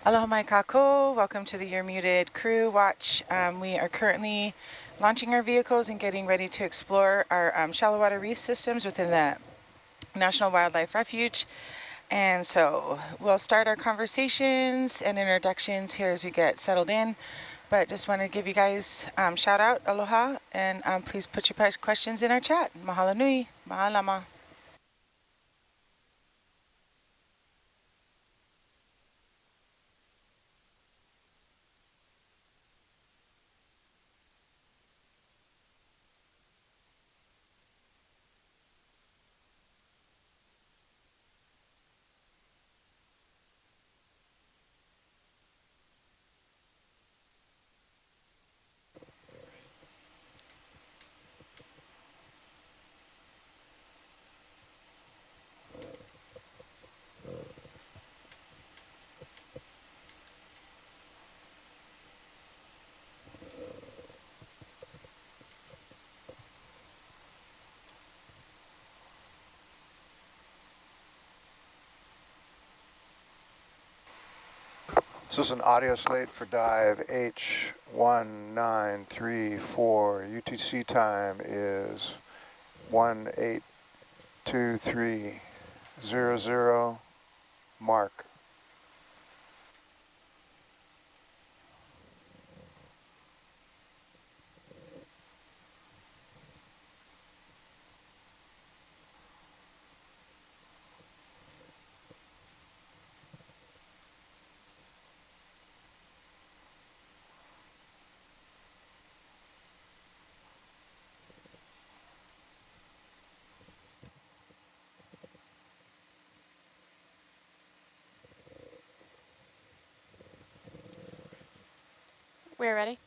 Aloha mai kako. Welcome to the You're Muted crew watch. We are currently launching our vehicles and getting ready to explore our shallow water reef systems within the National Wildlife Refuge. And so we'll start our conversations and introductions here as we get settled in. But just want to give you guys shout out, aloha, and please put your questions in our chat. Mahalo nui, mahalama. This is an audio slate for dive H1934. UTC time is 182300 mark. We're ready.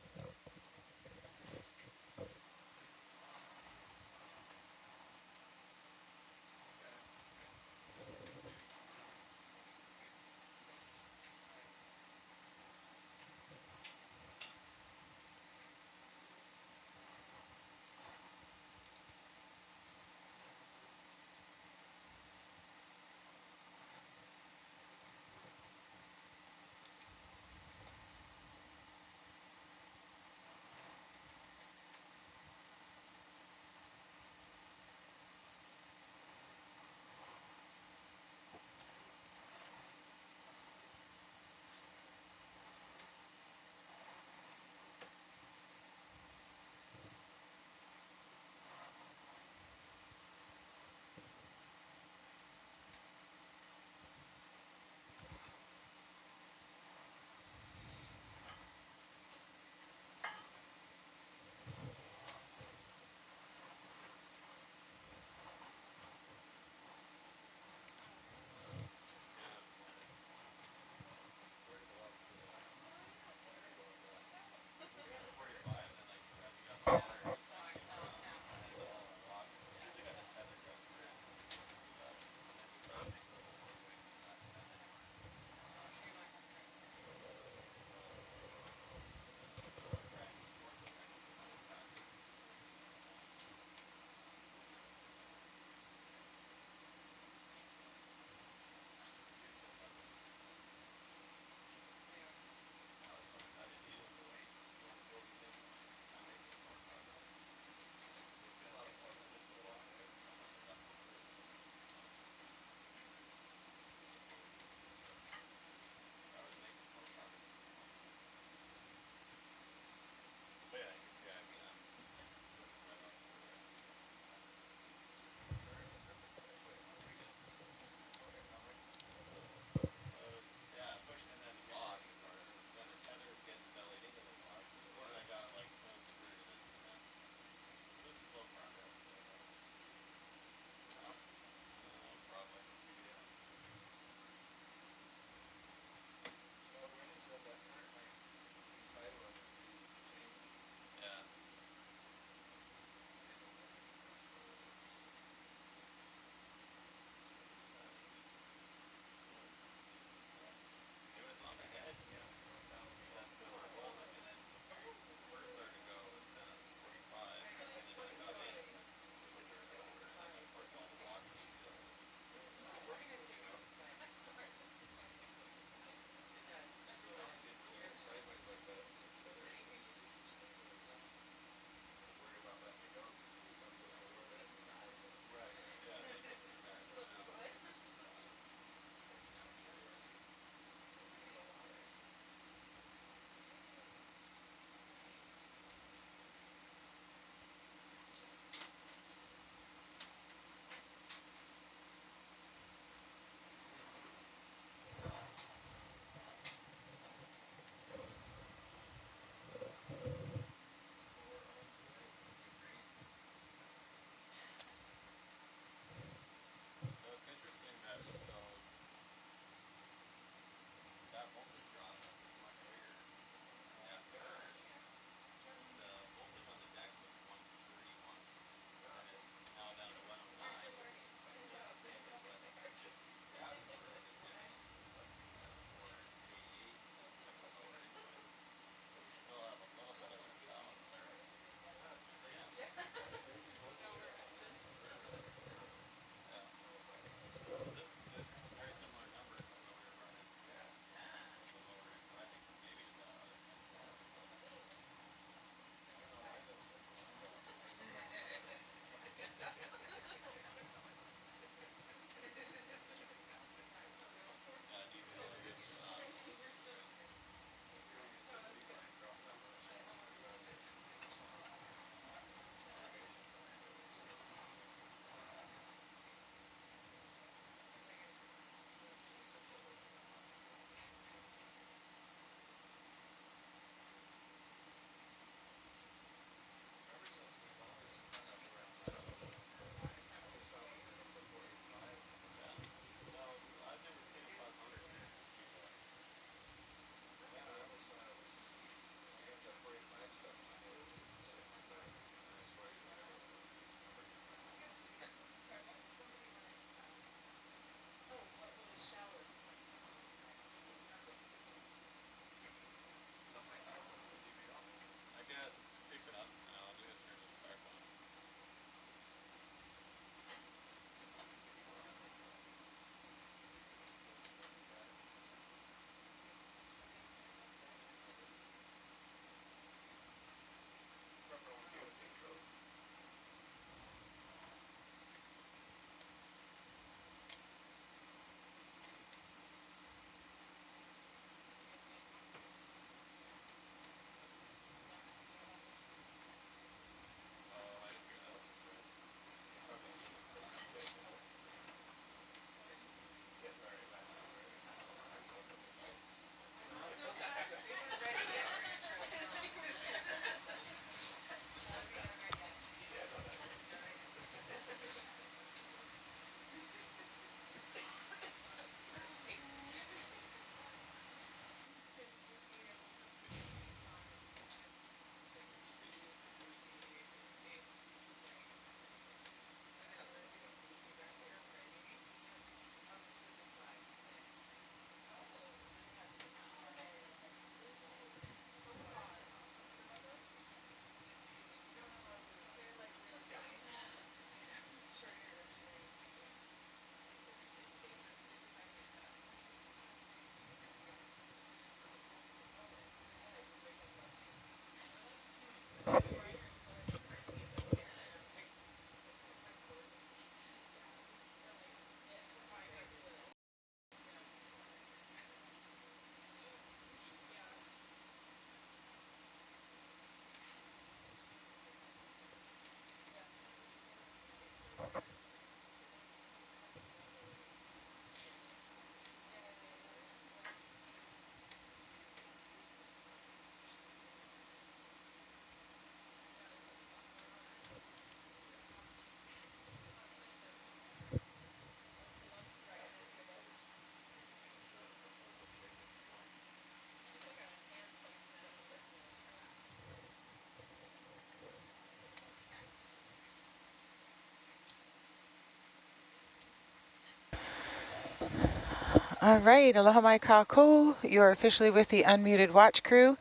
All right, aloha mai kako. You're officially with the Unmuted Watch crew.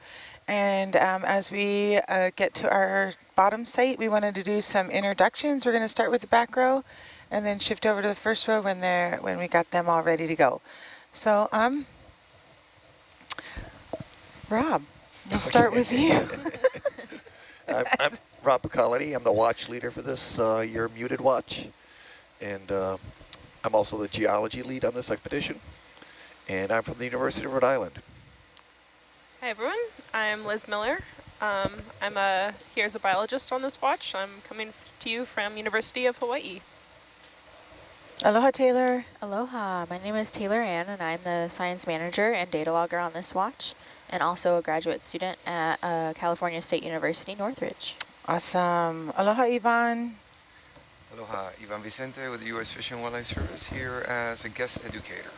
And as we get to our bottom site, we wanted to do some introductions. We're going to start with the back row and then shift over to the first row when we got them all ready to go. So, Rob, we'll start with you. I'm Rob Colony. I'm the watch leader for this Your Muted Watch. And I'm also the geology lead on this expedition. And I'm from the University of Rhode Island. Hi everyone, I'm Liz Miller. Here as a biologist on this watch. I'm coming to you from University of Hawaii. Aloha, Taylor. Aloha, my name is Taylor Ann and I'm the science manager and data logger on this watch and also a graduate student at California State University, Northridge. Awesome. Aloha, Ivan. Aloha, Ivan Vicente with the U.S. Fish and Wildlife Service here as a guest educator.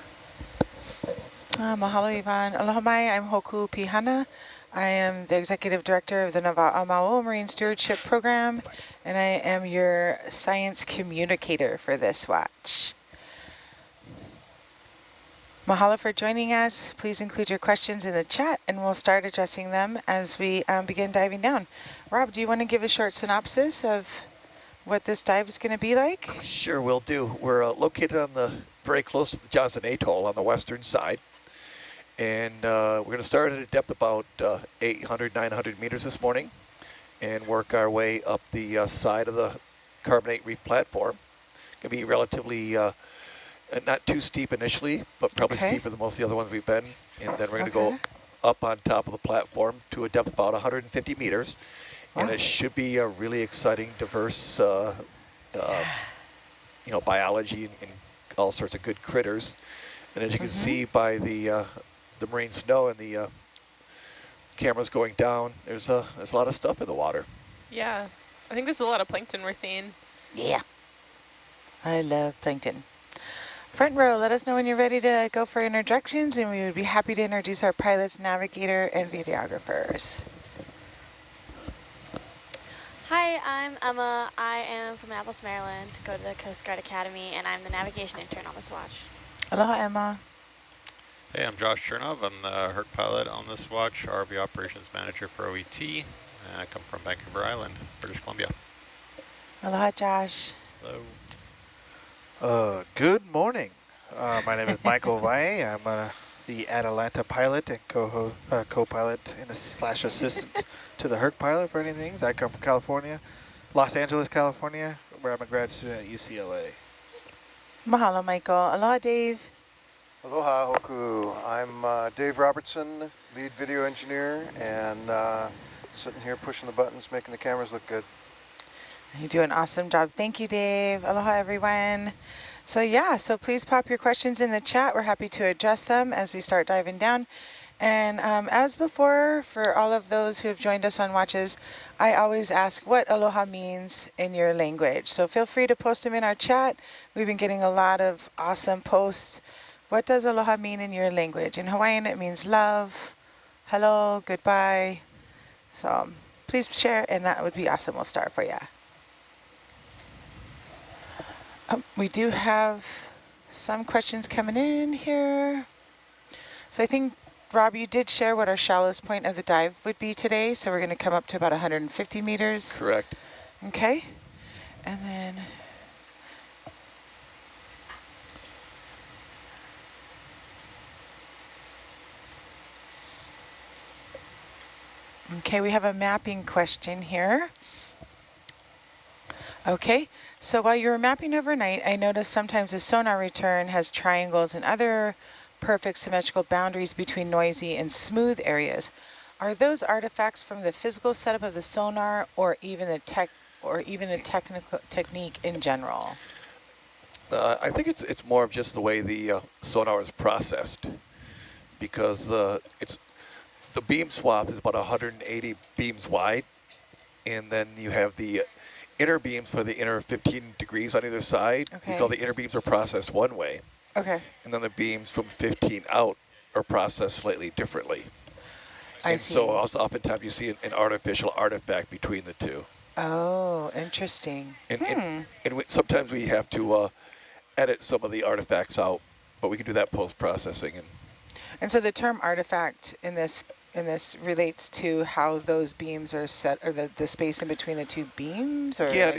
Mahalo, Ivan. Aloha mai, I'm Hoku Pihana. I am the executive director of the Nava'amao Marine Stewardship Program, and I am your science communicator for this watch. Mahalo for joining us. Please include your questions in the chat, and we'll start addressing them as we begin diving down. Rob, do you want to give a short synopsis of what this dive is going to be like? Sure, will do. We're located on very close to the Johnson Atoll on the western side. And we're going to start at a depth about 800, 900 meters this morning and work our way up the side of the carbonate reef platform. Going to be relatively not too steep initially, but probably steeper than most of the other ones we've been. And then we're going to go up on top of the platform to a depth of about 150 meters. Wow. And it should be a really exciting, diverse, biology and all sorts of good critters. And as you can see by the marine snow and the cameras going down, there's a lot of stuff in the water. Yeah, I think there's a lot of plankton we're seeing. Yeah. I love plankton. Front row, let us know when you're ready to go for introductions, and we would be happy to introduce our pilots, navigator, and videographers. Hi, I'm Emma. I am from Annapolis, Maryland, go to the Coast Guard Academy, and I'm the navigation intern on this watch. Aloha, Emma. Hey, I'm Josh Chernov. I'm the Herc pilot on this watch, ROV operations manager for OET. And I come from Vancouver Island, British Columbia. Aloha, Josh. Hello. Good morning. My name is Michael Vae. I'm the Atalanta pilot and co-pilot and slash assistant to the Herc pilot for any things. I come from California, Los Angeles, California, where I'm a grad student at UCLA. Mahalo, Michael. Aloha, Dave. Aloha, Hoku. I'm Dave Robertson, lead video engineer, and sitting here pushing the buttons, making the cameras look good. You do an awesome job. Thank you, Dave. Aloha, everyone. So please pop your questions in the chat. We're happy to address them as we start diving down. And as before, for all of those who have joined us on watches, I always ask what aloha means in your language. So feel free to post them in our chat. We've been getting a lot of awesome posts. What does aloha mean in your language? In Hawaiian, it means love, hello, goodbye. So please share, and that would be awesome. We'll start for you. We do have some questions coming in here. So I think, Rob, you did share what our shallowest point of the dive would be today. So we're going to come up to about 150 meters. Correct. Okay. And then... Okay, we have a mapping question here. Okay, so while you were mapping overnight, I noticed sometimes the sonar return has triangles and other perfect symmetrical boundaries between noisy and smooth areas. Are those artifacts from the physical setup of the sonar, or even the technical technique in general? I think it's more of just the way the sonar is processed, because the beam swath is about 180 beams wide, and then you have the inner beams for the inner 15 degrees on either side. Okay. We call the inner beams are processed one way. Okay. And then the beams from 15 out are processed slightly differently. I see. So also oftentimes you see an artificial artifact between the two. Oh, interesting. And sometimes we have to edit some of the artifacts out but we can do that post-processing. And so the term artifact in this relates to how those beams are set, or the space in between the two beams, or Yeah, like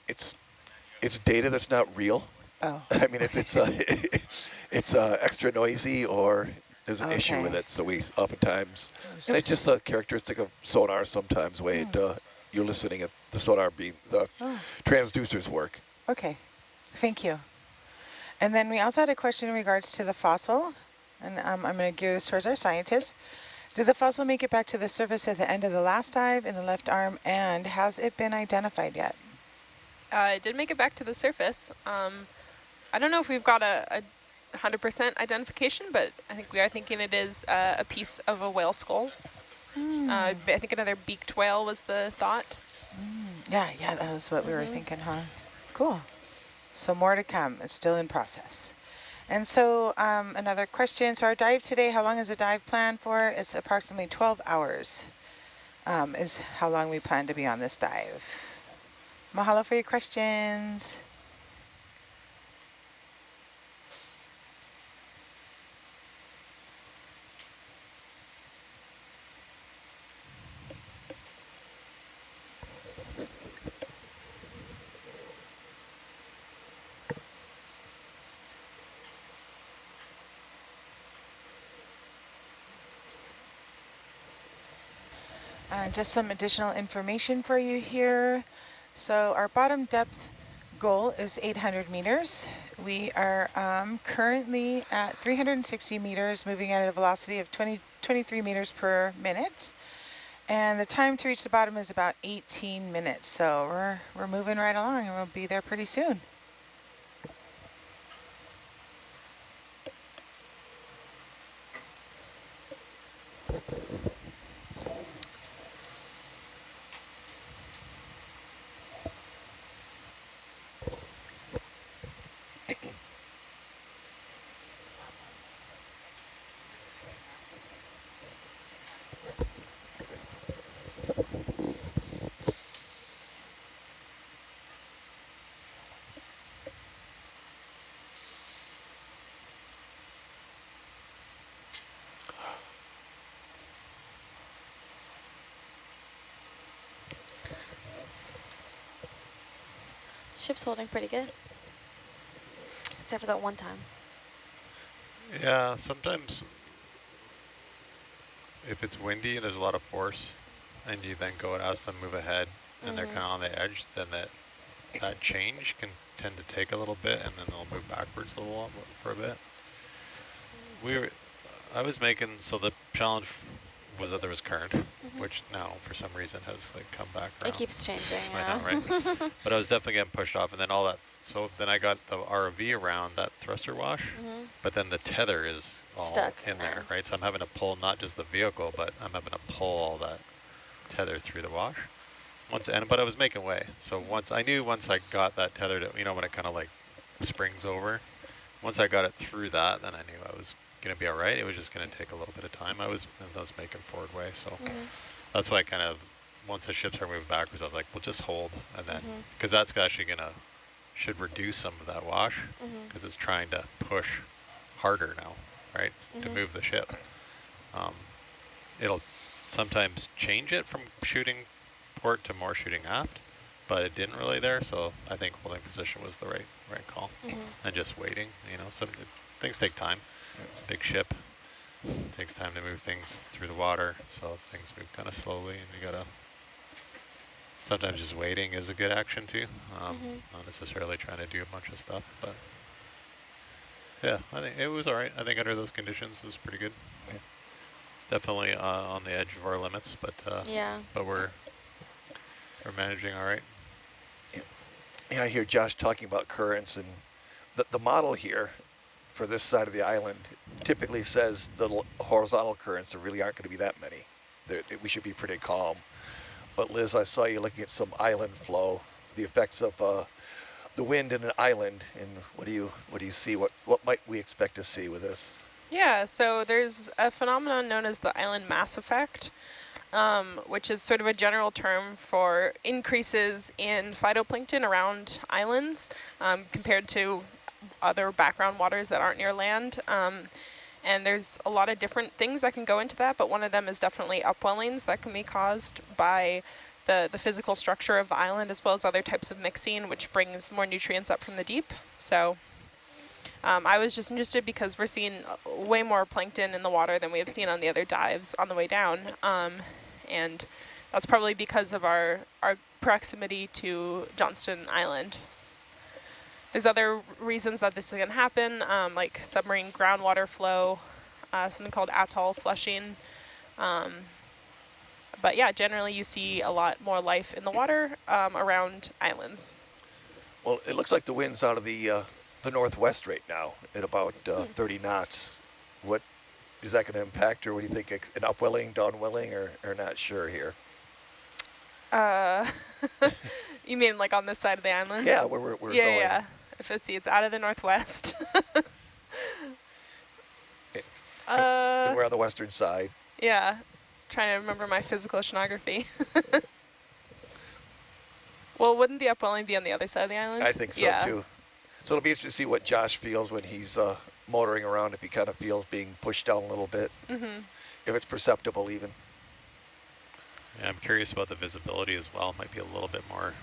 it's data that's not real. oh, I mean, it's extra noisy, or there's an issue with Okay. it. So we oftentimes, and it's just a characteristic of sonar. Sometimes way you're listening at the sonar beam, the Oh. transducers work. Okay, thank you. And then we also had a question in regards to the fossil, and I'm going to gear this towards our scientists. Did the fossil make it back to the surface at the end of the last dive in the left arm, and has it been identified yet? It did make it back to the surface. I don't know if we've got a 100% identification, but I think we are thinking it is a piece of a whale skull. I think another beaked whale was the thought. Yeah, that was what we were thinking, huh? Cool. So more to come. It's still in process. And so another question. So our dive today, how long is the dive planned for? It's approximately 12 hours is how long we plan to be on this dive. Mahalo for your questions. Just some additional information for you here. So our bottom depth goal is 800 meters. We are currently at 360 meters, moving at a velocity of 23 meters per minute. And the time to reach the bottom is about 18 minutes. So we're moving right along, and we'll be there pretty soon. Ship's holding pretty good. Except for that one time. Yeah, sometimes if it's windy and there's a lot of force and you then go and ask them move ahead and they're kind of on the edge, then that change can tend to take a little bit and then they'll move backwards a little for a bit. I was making, so the challenge was that there was current, which now for some reason has like come back around. It keeps changing, I know, right? But I was definitely getting pushed off, and then all that, so then I got the ROV around that thruster wash, but then the tether is all stuck in there, right? So I'm having to pull not just the vehicle, but I'm having to pull all that tether through the wash. But I was making way. So once I got that tether to, when it kind of like springs over, once I got it through that, then I knew I was going to be all right. It was just going to take a little bit of time. I was making forward way, so that's why I kind of, once the ships are moving backwards, I was like, we'll just hold, and then because that's actually should reduce some of that wash because it's trying to push harder now, right, to move the ship. It'll sometimes change it from shooting port to more shooting aft, but it didn't really there. So I think holding position was the right call, and just waiting. Some things take time. It's a big ship. It takes time to move things through the water, so things move kind of slowly, and you gotta. Sometimes just waiting is a good action too. Not necessarily trying to do a bunch of stuff, but yeah, I think it was all right. I think under those conditions it was pretty good. Yeah. Definitely on the edge of our limits, but but we're managing all right. Yeah, I hear Josh talking about currents, and the model here for this side of the island typically says the horizontal currents, there really aren't going to be that many. We should be pretty calm. But Liz, I saw you looking at some island flow, the effects of the wind in an island, and what do you see? What might we expect to see with this? Yeah, so there's a phenomenon known as the island mass effect, which is sort of a general term for increases in phytoplankton around islands compared to other background waters that aren't near land. And there's a lot of different things that can go into that, but one of them is definitely upwellings that can be caused by the physical structure of the island, as well as other types of mixing, which brings more nutrients up from the deep. So I was just interested because we're seeing way more plankton in the water than we have seen on the other dives on the way down. And that's probably because of our proximity to Johnston Island. There's other reasons that this is going to happen, like submarine groundwater flow, something called atoll flushing. But yeah, generally you see a lot more life in the water around islands. Well, it looks like the wind's out of the northwest right now at about 30 knots. What is that going to impact, or what do you think? An upwelling, downwelling, or not sure here? You mean like on this side of the island? Yeah, where we're going. Yeah. Let's see, it's out of the northwest. And we're on the western side. Yeah, trying to remember my physical oceanography. Well, wouldn't the upwelling be on the other side of the island? I think so too. So it'll be interesting to see what Josh feels when he's motoring around, if he kind of feels being pushed down a little bit, if it's perceptible even. Yeah, I'm curious about the visibility as well. Might be a little bit more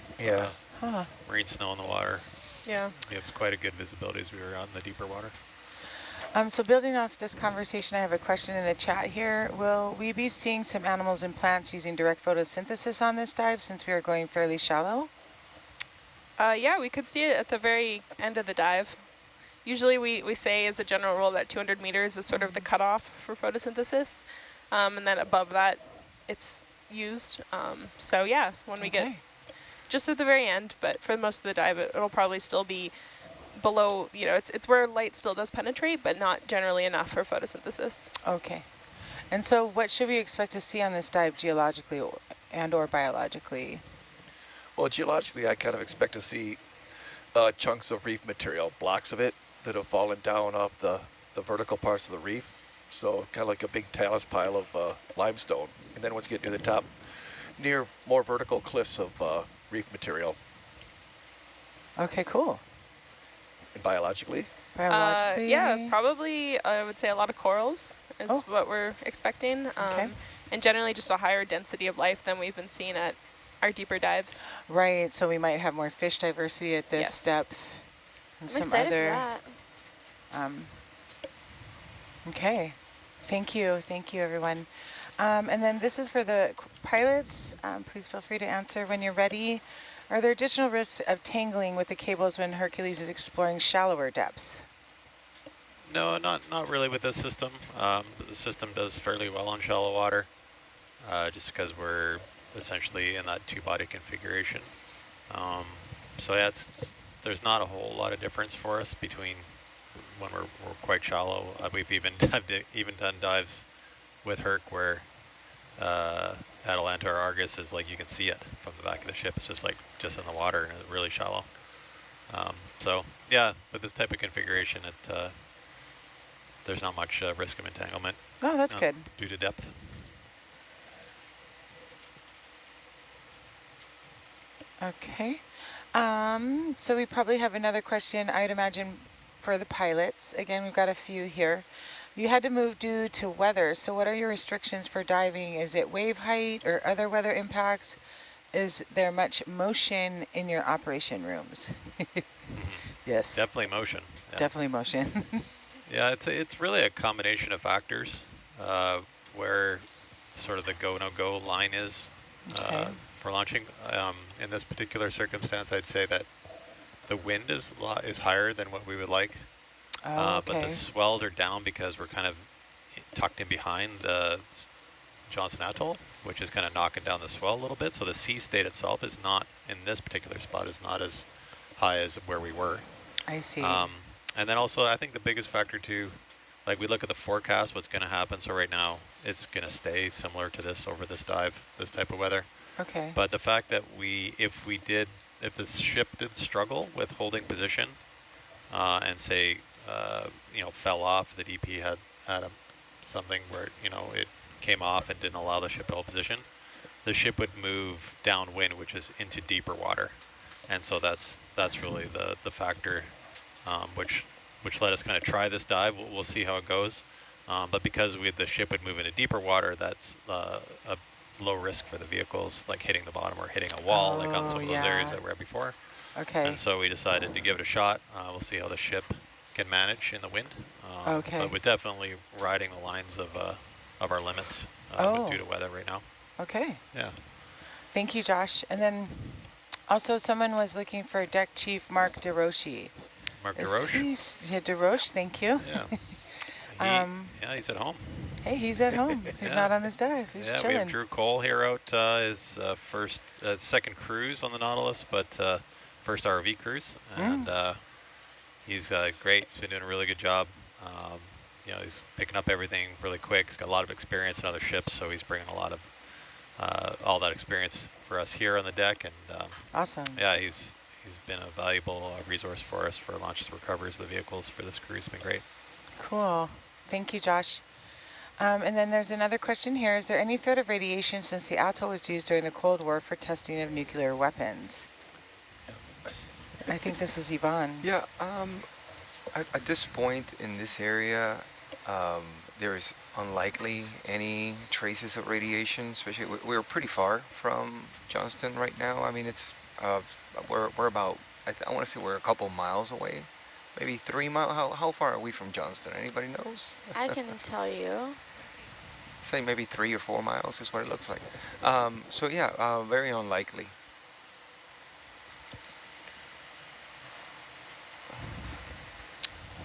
marine snow in the water. Yeah. It's quite a good visibility as we were on the deeper water. So building off this conversation, I have a question in the chat here. Will we be seeing some animals and plants using direct photosynthesis on this dive since we are going fairly shallow? Yeah, we could see it at the very end of the dive. Usually we say as a general rule that 200 meters is sort of the cutoff for photosynthesis. And then above that, it's used. So yeah, when we get just at the very end, but for most of the dive, it'll probably still be below, it's where light still does penetrate, but not generally enough for photosynthesis. Okay. And so what should we expect to see on this dive geologically and or biologically? Well, geologically, I kind of expect to see chunks of reef material, blocks of it that have fallen down off the vertical parts of the reef. So kind of like a big talus pile of limestone. And then once you get near the top, near more vertical cliffs of reef material. Okay, cool. And biologically? Biologically? Yeah, probably I would say a lot of corals is what we're expecting. And generally just a higher density of life than we've been seeing at our deeper dives. Right, so we might have more fish diversity at this depth. And I'm excited for that. Okay, thank you everyone. And then this is for the pilots. Please feel free to answer when you're ready. Are there additional risks of tangling with the cables when Hercules is exploring shallower depths? No, not really with this system. The system does fairly well on shallow water, just because we're essentially in that two-body configuration. So yeah, there's not a whole lot of difference for us between when we're quite shallow. We've even done dives with Herc where Atalanta or Argus is like you can see it from the back of the ship. It's just in the water and it's really shallow. So yeah, with this type of configuration, there's not much risk of entanglement. Oh, that's good. Due to depth. Okay. So we probably have another question, I'd imagine, for the pilots. Again, we've got a few here. You had to move due to weather, so what are your restrictions for diving? Is it wave height or other weather impacts? Is there much motion in your operation rooms? Yes. Definitely motion. Yeah. Definitely motion. Yeah, it's really a combination of factors where sort of the go, no-go line is for launching. In this particular circumstance, I'd say that the wind is higher than what we would like. But the swells are down because we're kind of tucked in behind the Johnston Atoll, which is kind of knocking down the swell a little bit. So the sea state itself is not, in this particular spot, is not as high as where we were. I see. And then also, I think the biggest factor too, like we look at the forecast, what's going to happen. So right now, it's going to stay similar to this over this dive, this type of weather. Okay. But the fact that if the ship did struggle with holding position, and say, fell off, the DP had something where, it came off and didn't allow the ship to hold position, the ship would move downwind, which is into deeper water. And so that's really the factor which let us kind of try this dive. We'll see how it goes. But because the ship would move into deeper water, that's a low risk for the vehicles, like hitting the bottom or hitting a wall, like on Oh, some of those areas yeah. that we were before. Okay. And so we decided to give it a shot. We'll see how the ship can manage in the wind. Okay. But we're definitely riding the lines of our limits due to weather right now. Okay. Yeah. Thank you, Josh. And then also someone was looking for Deck Chief Mark DeRoche. Mark DeRoche? Yeah, DeRoche, thank you. Yeah. Yeah, he's at home. Hey, he's at home. He's not on this dive. He's chilling. We have Drew Cole here out his second cruise on the Nautilus, but first ROV cruise. And he's great. He's been doing a really good job. He's picking up everything really quick. He's got a lot of experience in other ships, so he's bringing a lot of all that experience for us here on the deck. And awesome. Yeah, he's been a valuable resource for us for launches and recoveries of the vehicles for this cruise. It's been great. Cool. Thank you, Josh. And then there's another question here. Is there any threat of radiation since the atoll was used during the Cold War for testing of nuclear weapons? I think this is Yvonne. Yeah, at this point in this area, there is unlikely any traces of radiation, especially we're pretty far from Johnston right now. I mean, it's we're about, I want to say we're a couple miles away, maybe 3 miles. How far are we from Johnston? Anybody knows? I can tell you. Say maybe 3 or 4 miles is what it looks like. So yeah, very unlikely.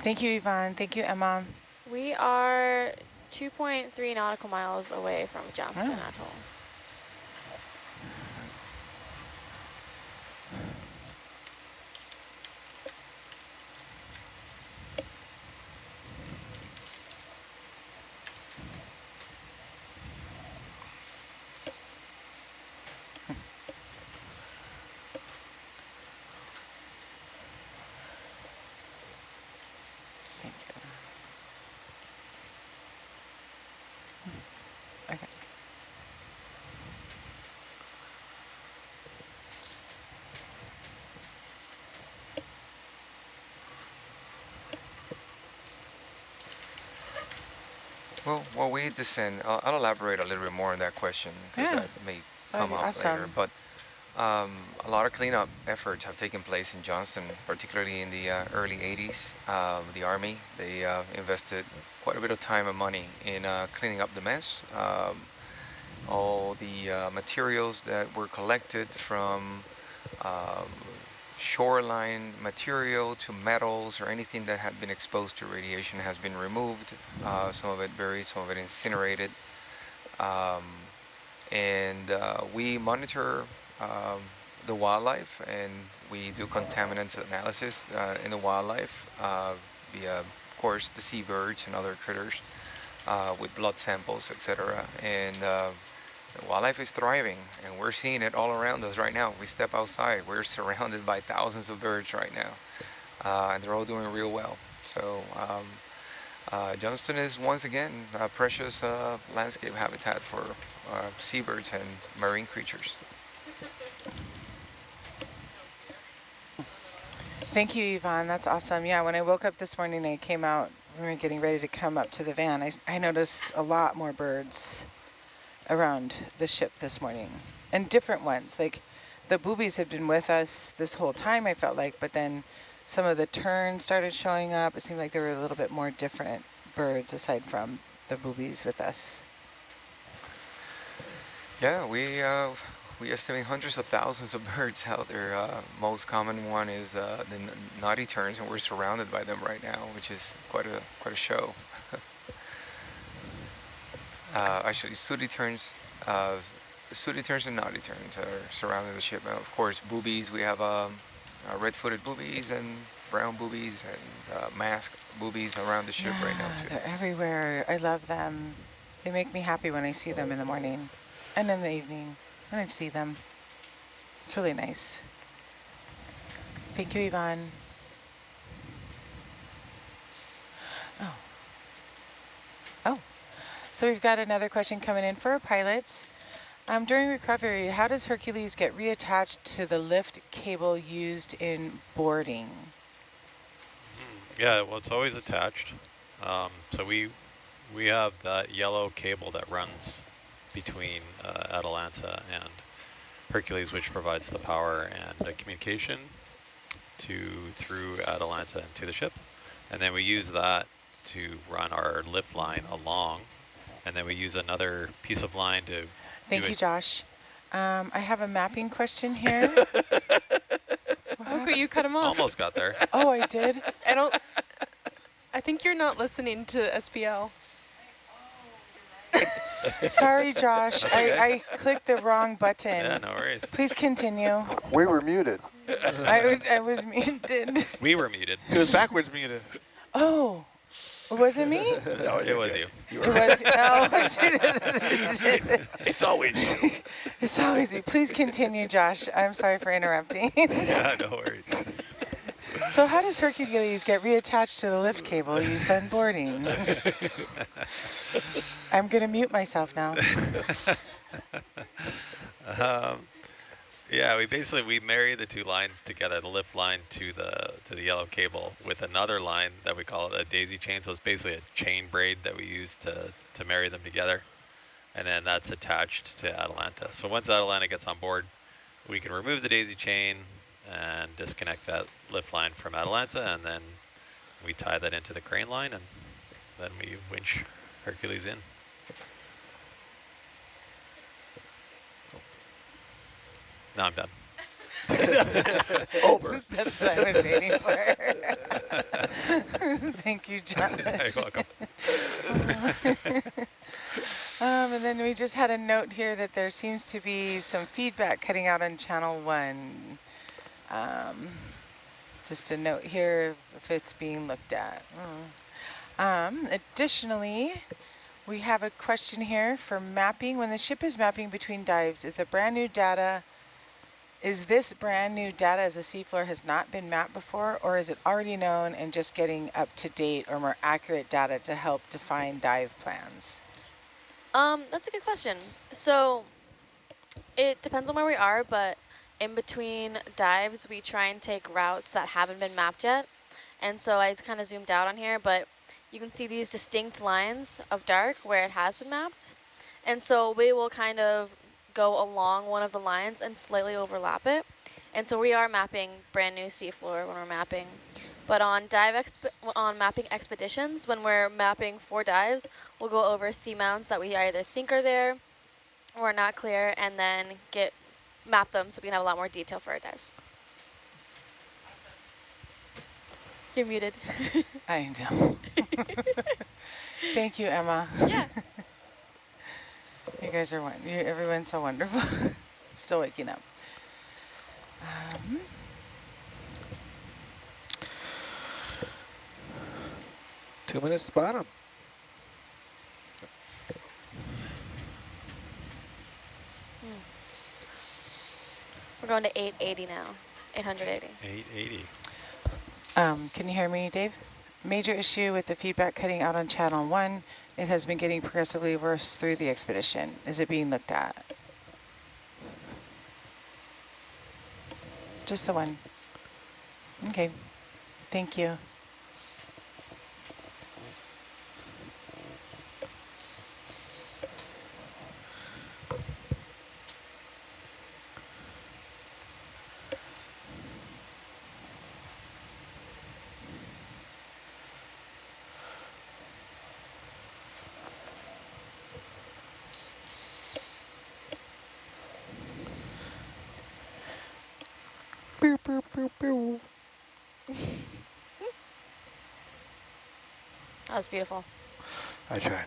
Thank you, Yvonne. Thank you, Emma. We are 2.3 nautical miles away from Johnston Atoll. Okay. Well, while we descend, I'll elaborate a little bit more on that question because that may come up later. But a lot of cleanup efforts have taken place in Johnston, particularly in the early 80s. The Army, they invested quite a bit of time and money in cleaning up the mess. All the materials that were collected from shoreline material to metals or anything that had been exposed to radiation has been removed. Some of it buried, some of it incinerated. And we monitor the wildlife, and we do contaminants analysis in the wildlife via, of course, the seabirds and other critters with blood samples, etc. And wildlife is thriving, and we're seeing it all around us right now. We step outside, we're surrounded by thousands of birds right now, and they're all doing real well. So Johnston is once again a precious landscape habitat for seabirds and marine creatures. Thank you, Yvonne. That's awesome. Yeah, when I woke up this morning, I came out, we were getting ready to come up to the van. I noticed a lot more birds around the ship this morning, and different ones. Like the boobies had been with us this whole time, I felt like, but then some of the terns started showing up. It seemed like there were a little bit more different birds aside from the boobies with us. Yeah, we estimate hundreds of thousands of birds out there. Most common one is the naughty terns, and we're surrounded by them right now, which is quite a show. Actually, sooty terns and naughty terns are surrounding the ship. Of course, boobies. We have red-footed boobies and brown boobies and masked boobies around the ship right now too. They're everywhere. I love them. They make me happy when I see them in the morning and in the evening when I see them. It's really nice. Thank you, Yvonne. Oh. So we've got another question coming in for our pilots. During recovery, how does Hercules get reattached to the lift cable used in boarding? Yeah, well, it's always attached. So we have that yellow cable that runs between Atalanta and Hercules, which provides the power and communication through Atalanta and to the ship. And then we use that to run our lift line along. And then we use another piece of line to Thank you, Josh. I have a mapping question here. Okay, you cut him off. Almost got there. Oh, I did? I think you're not listening to SPL. Sorry, Josh. Okay. I clicked the wrong button. Yeah, no worries. Please continue. We were muted. I was muted. We were muted. It was backwards muted. Oh, was it me? No, it was you. It was. Oh, It's always you. it's always me. Please continue, Josh. I'm sorry for interrupting. Yeah, no worries. So how does Hercules get reattached to the lift cable used on boarding? I'm going to mute myself now. Yeah, we marry the two lines together, the lift line to the yellow cable with another line that we call a daisy chain. So it's basically a chain braid that we use to marry them together. And then that's attached to Atalanta. So once Atalanta gets on board, we can remove the daisy chain and disconnect that lift line from Atalanta, and then we tie that into the crane line, and then we winch Hercules in. Now I'm done. Over. That's what I was waiting for. Thank you, Josh. You're welcome. And then we just had a note here that there seems to be some feedback cutting out on channel 1. Just a note here if it's being looked at. Additionally, we have a question here for mapping. When the ship is mapping between dives, is this brand new data as the seafloor has not been mapped before, or is it already known and just getting up to date or more accurate data to help define dive plans? That's a good question. So it depends on where we are, but in between dives, we try and take routes that haven't been mapped yet. And so I just kind of zoomed out on here, but you can see these distinct lines of dark where it has been mapped. And so we will kind of go along one of the lines and slightly overlap it. And so we are mapping brand new seafloor when we're mapping. But on mapping expeditions, when we're mapping for dives, we'll go over seamounts that we either think are there or are not clear, and then map them so we can have a lot more detail for our dives. You're muted. I know. Thank you, Emma. Yeah. You guys are everyone's so wonderful. Still waking up. 2 minutes to bottom. We're going to 880 now. 880. 880. Can you hear me, Dave? Major issue with the feedback cutting out on channel 1. It has been getting progressively worse through the expedition. Is it being looked at? Just the one. Okay. Thank you. Pew, pew, pew, pew. That was beautiful. I tried.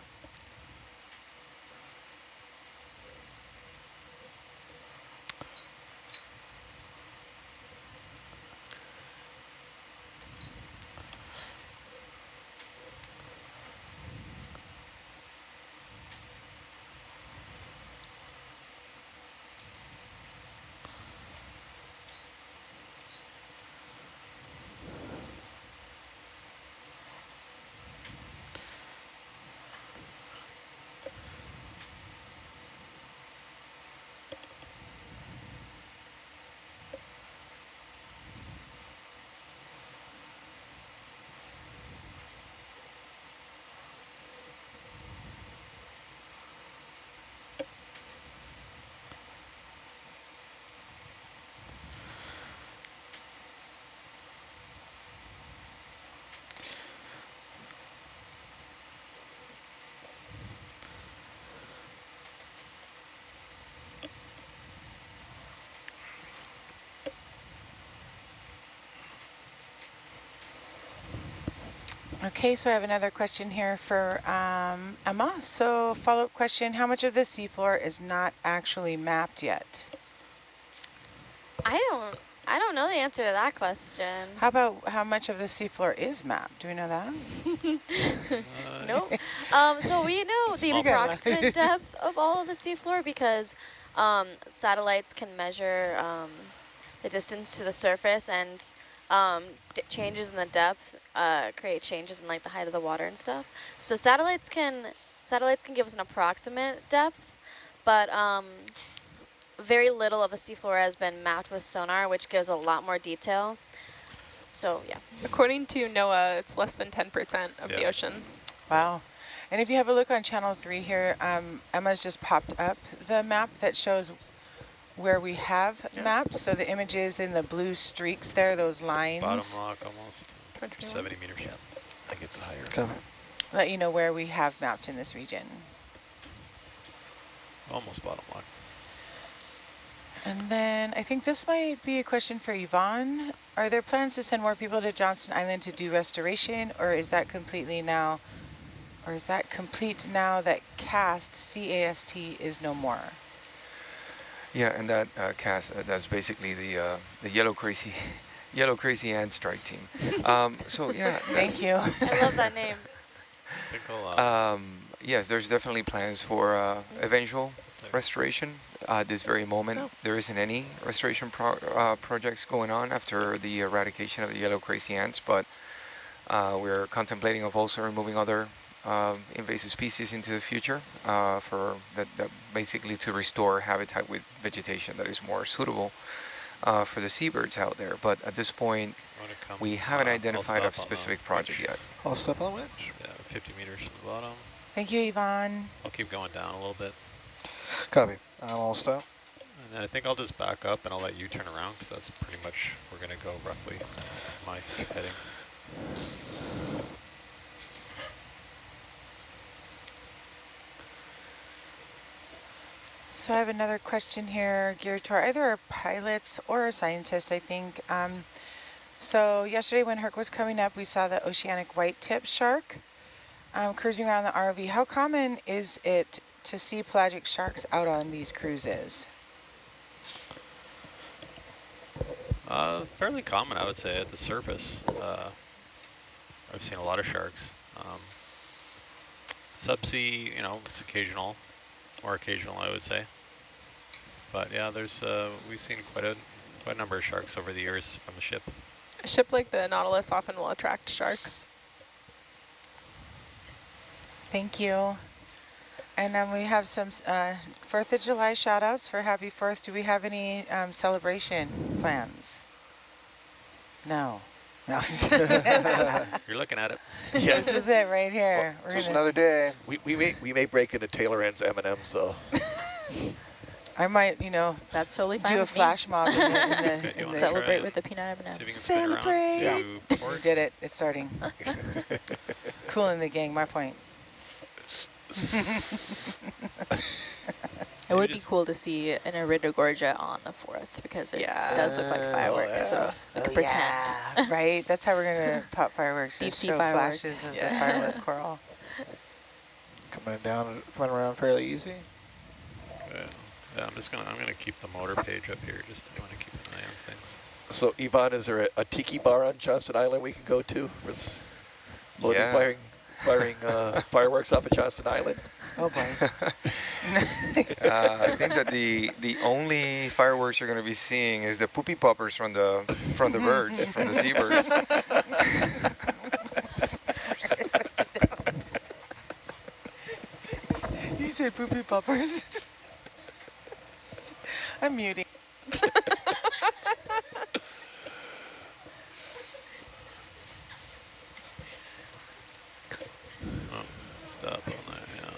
Okay, so I have another question here for Emma. So follow-up question, how much of the seafloor is not actually mapped yet? I don't know the answer to that question. How about how much of the seafloor is mapped? Do we know that? Nope. So we know the Small approximate depth of all of the seafloor because satellites can measure the distance to the surface, and changes in the depth create changes in like the height of the water and stuff. So satellites can give us an approximate depth, but very little of the seafloor has been mapped with sonar, which gives a lot more detail. So yeah. According to NOAA, it's less than 10% of the Yeah. oceans. Wow. And if you have a look on channel 3 here, Emma's just popped up the map that shows where we have mapped. So the images in the blue streaks there, those lines, Bottom lock almost 21. 70 meters. Yeah, I think it's higher. Copy. let you know where we have mapped in this region. Almost bottom lock. And then I think this might be a question for Yvonne. Are there plans to send more people to Johnston Island to do restoration, or is that completely now, or is that complete now that CAST, C-A-S-T, is no more? Yeah, and that cast, that's basically the yellow crazy ant strike team. So yeah. Thank you. I love that name. I think I'll, Yes, there's definitely plans for eventual restoration. At this very moment, there isn't any restoration projects going on after the eradication of the yellow crazy ants, but we're contemplating of also removing other invasive species into the future for that basically to restore habitat with vegetation that is more suitable for the seabirds out there. But at this point, we haven't identified a specific project yet. I'll step on the winch. yeah, 50 meters from the bottom. Thank you, Yvonne. I'll keep going down a little bit. Copy. I'm all stop. And I think I'll just back up and I'll let you turn around because that's pretty much, we're going to go roughly my heading. So I have another question here geared toward either our pilots or our scientists, I think. So yesterday when Herc was coming up, we saw the oceanic white-tip shark cruising around the ROV. How common is it to see pelagic sharks out on these cruises? Fairly common, I would say, at the surface. I've seen a lot of sharks. Subsea, you know, it's occasional, more occasional, I would say. But yeah, there's we've seen quite a number of sharks over the years from the ship. A ship like the Nautilus often will attract sharks. Thank you. And then we have some 4th of July shout outs for Happy 4th. Do we have any celebration plans? No. No. You're looking at it. This is it right here. Well, just another day. We may break into Taylor Ann's M&M, so. I might, you know, That's totally fine do a with me. flash mob in Okay, the, you wanna Celebrate try with the peanut See if you M&Ms. can spin Celebrate. around to port. Did it. It's starting. Cool in the gang, my point. It would be cool to see an iridogorgia on the 4th because it does look like fireworks, so we could pretend. Yeah, right? That's how we're going to pop fireworks. Deep Just sea show fireworks. flashes as a firework coral. Coming around fairly easy. Yeah, I'm gonna keep the motor page up here just to want to keep an eye on things. So Yvonne, is there a tiki bar on Johnston Island we can go to for this loading, Yeah. firing fireworks off of Johnston Island? Oh boy. I think that the only fireworks you're going to be seeing is the poopy poppers from the birds, from the seabirds. You said poopy poppers. I'm muting. Oh, stop on that, yeah.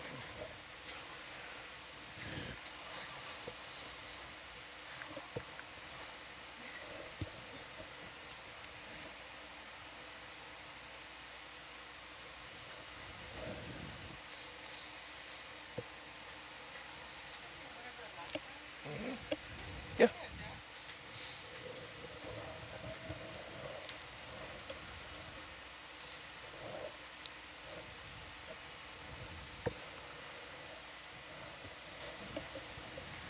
Yeah.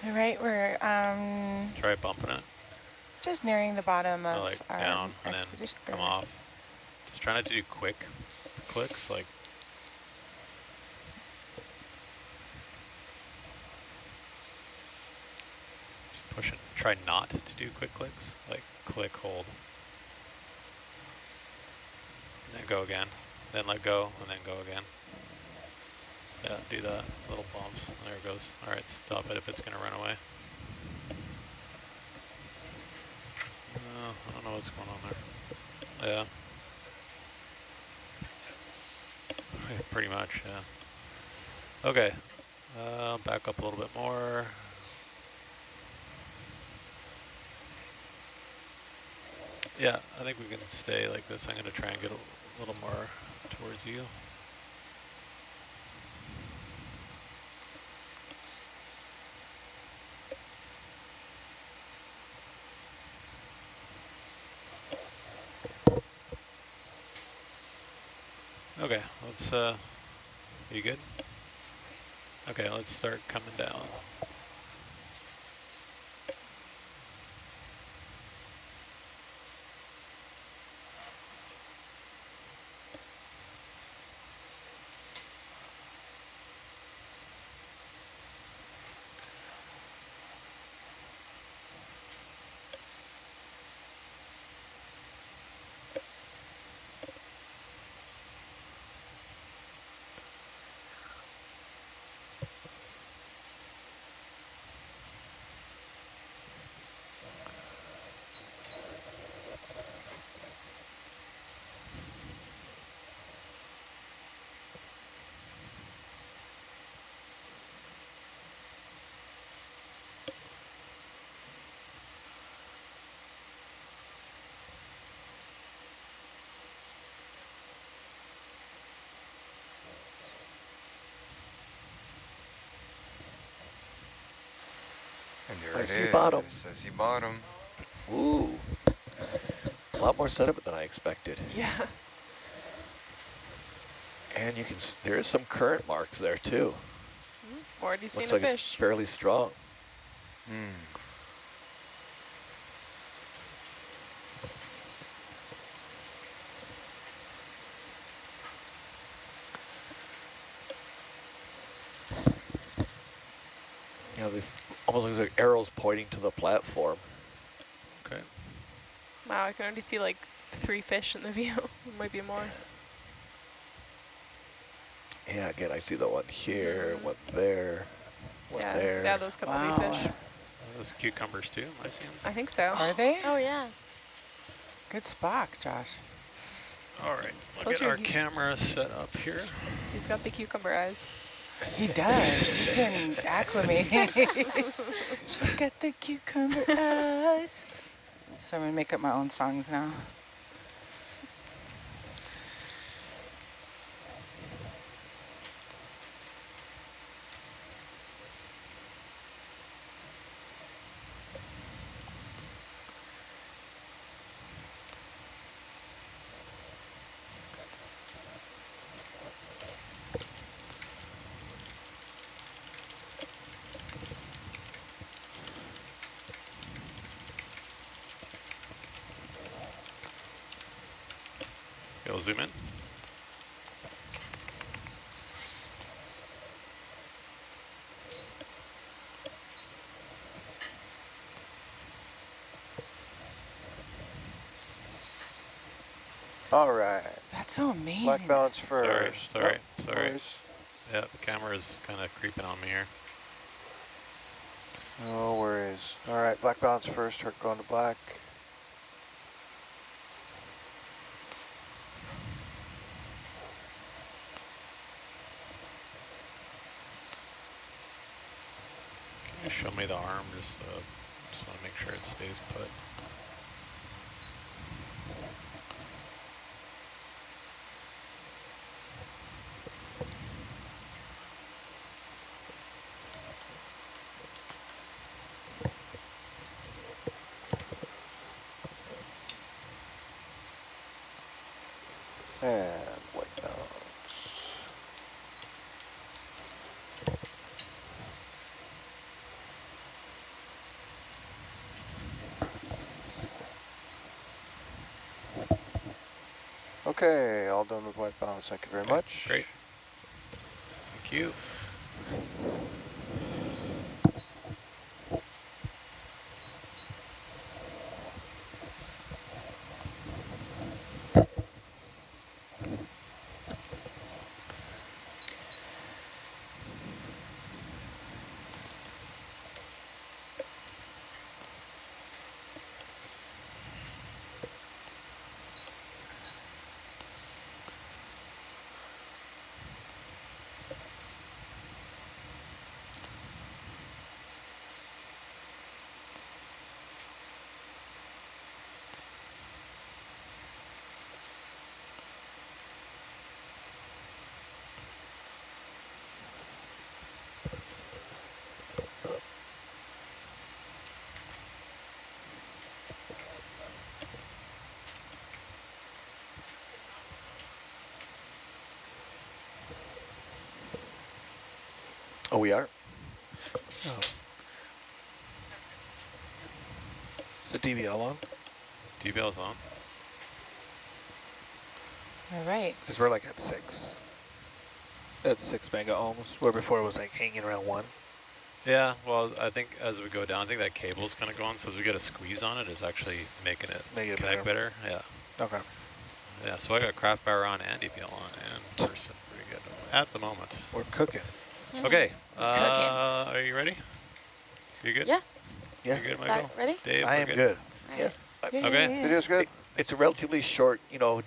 All right, we're Try bumping it. just nearing the bottom So of like our down and then expedition. come off. Just try not to do quick clicks, like just push it. Try not to do quick clicks, like click, hold. And then go again. Then let go and then go again. Yeah, do that. Little bumps. There it goes. All right, stop it if it's going to run away. I don't know what's going on there. Yeah. Yeah, pretty much, yeah. Okay, back up a little bit more. Yeah, I think we can stay like this. I'm going to try and get a little more towards you. Okay, let's, you good? Okay, let's start coming down. And there I it see is. bottom. I see bottom. Ooh, a lot more sediment than I expected. Yeah. And you can, there is some current marks there too. Already seen Looks a like it's fish. fairly strong. Hmm. You know, this almost looks like arrows pointing to the platform. Okay. Wow, I can already see like 3 fish in the view. Might be more. Yeah, again, I see the one here, one there, one Yeah, there. yeah, those could all be Wow. fish. Are those cucumbers too? Am I seeing them? I think so. Are they? Oh, yeah. Good spock, Josh. All right, we'll Told get you our he- camera set up here. He's got the cucumber eyes. He does. He's been acclimating. Look at the cucumber eyes. So I'm going to make up my own songs now. Okay, we'll zoom in. All right. That's so amazing. Black balance Sorry, first. sorry, Oh, sorry. worries. Yeah, the camera's kind of creeping on me here. No worries. All right, black balance first. Herc going to black. Can you show me the arm? Just want to make sure it stays put. And white balance. Okay, all done with white bombs. Thank you very much. Great. Thank you. Oh, we are? Oh. Is the DVL on? DVL's on. All right. Because we're like at 6. At 6 mega ohms, where before it was like hanging around 1. Yeah, well, I think as we go down, I think that cable's kind of going, so as we get a squeeze on it, it's actually making it connect better. Yeah. Okay. Yeah, so I got craft power on and DVL on, and we're sitting pretty good at the moment. We're cooking. Okay, are you ready? You good? Yeah. Yeah. You good, Michael? Ready? Dave, I we're am good. good. Yeah. Okay. Video's good? It's a relatively short,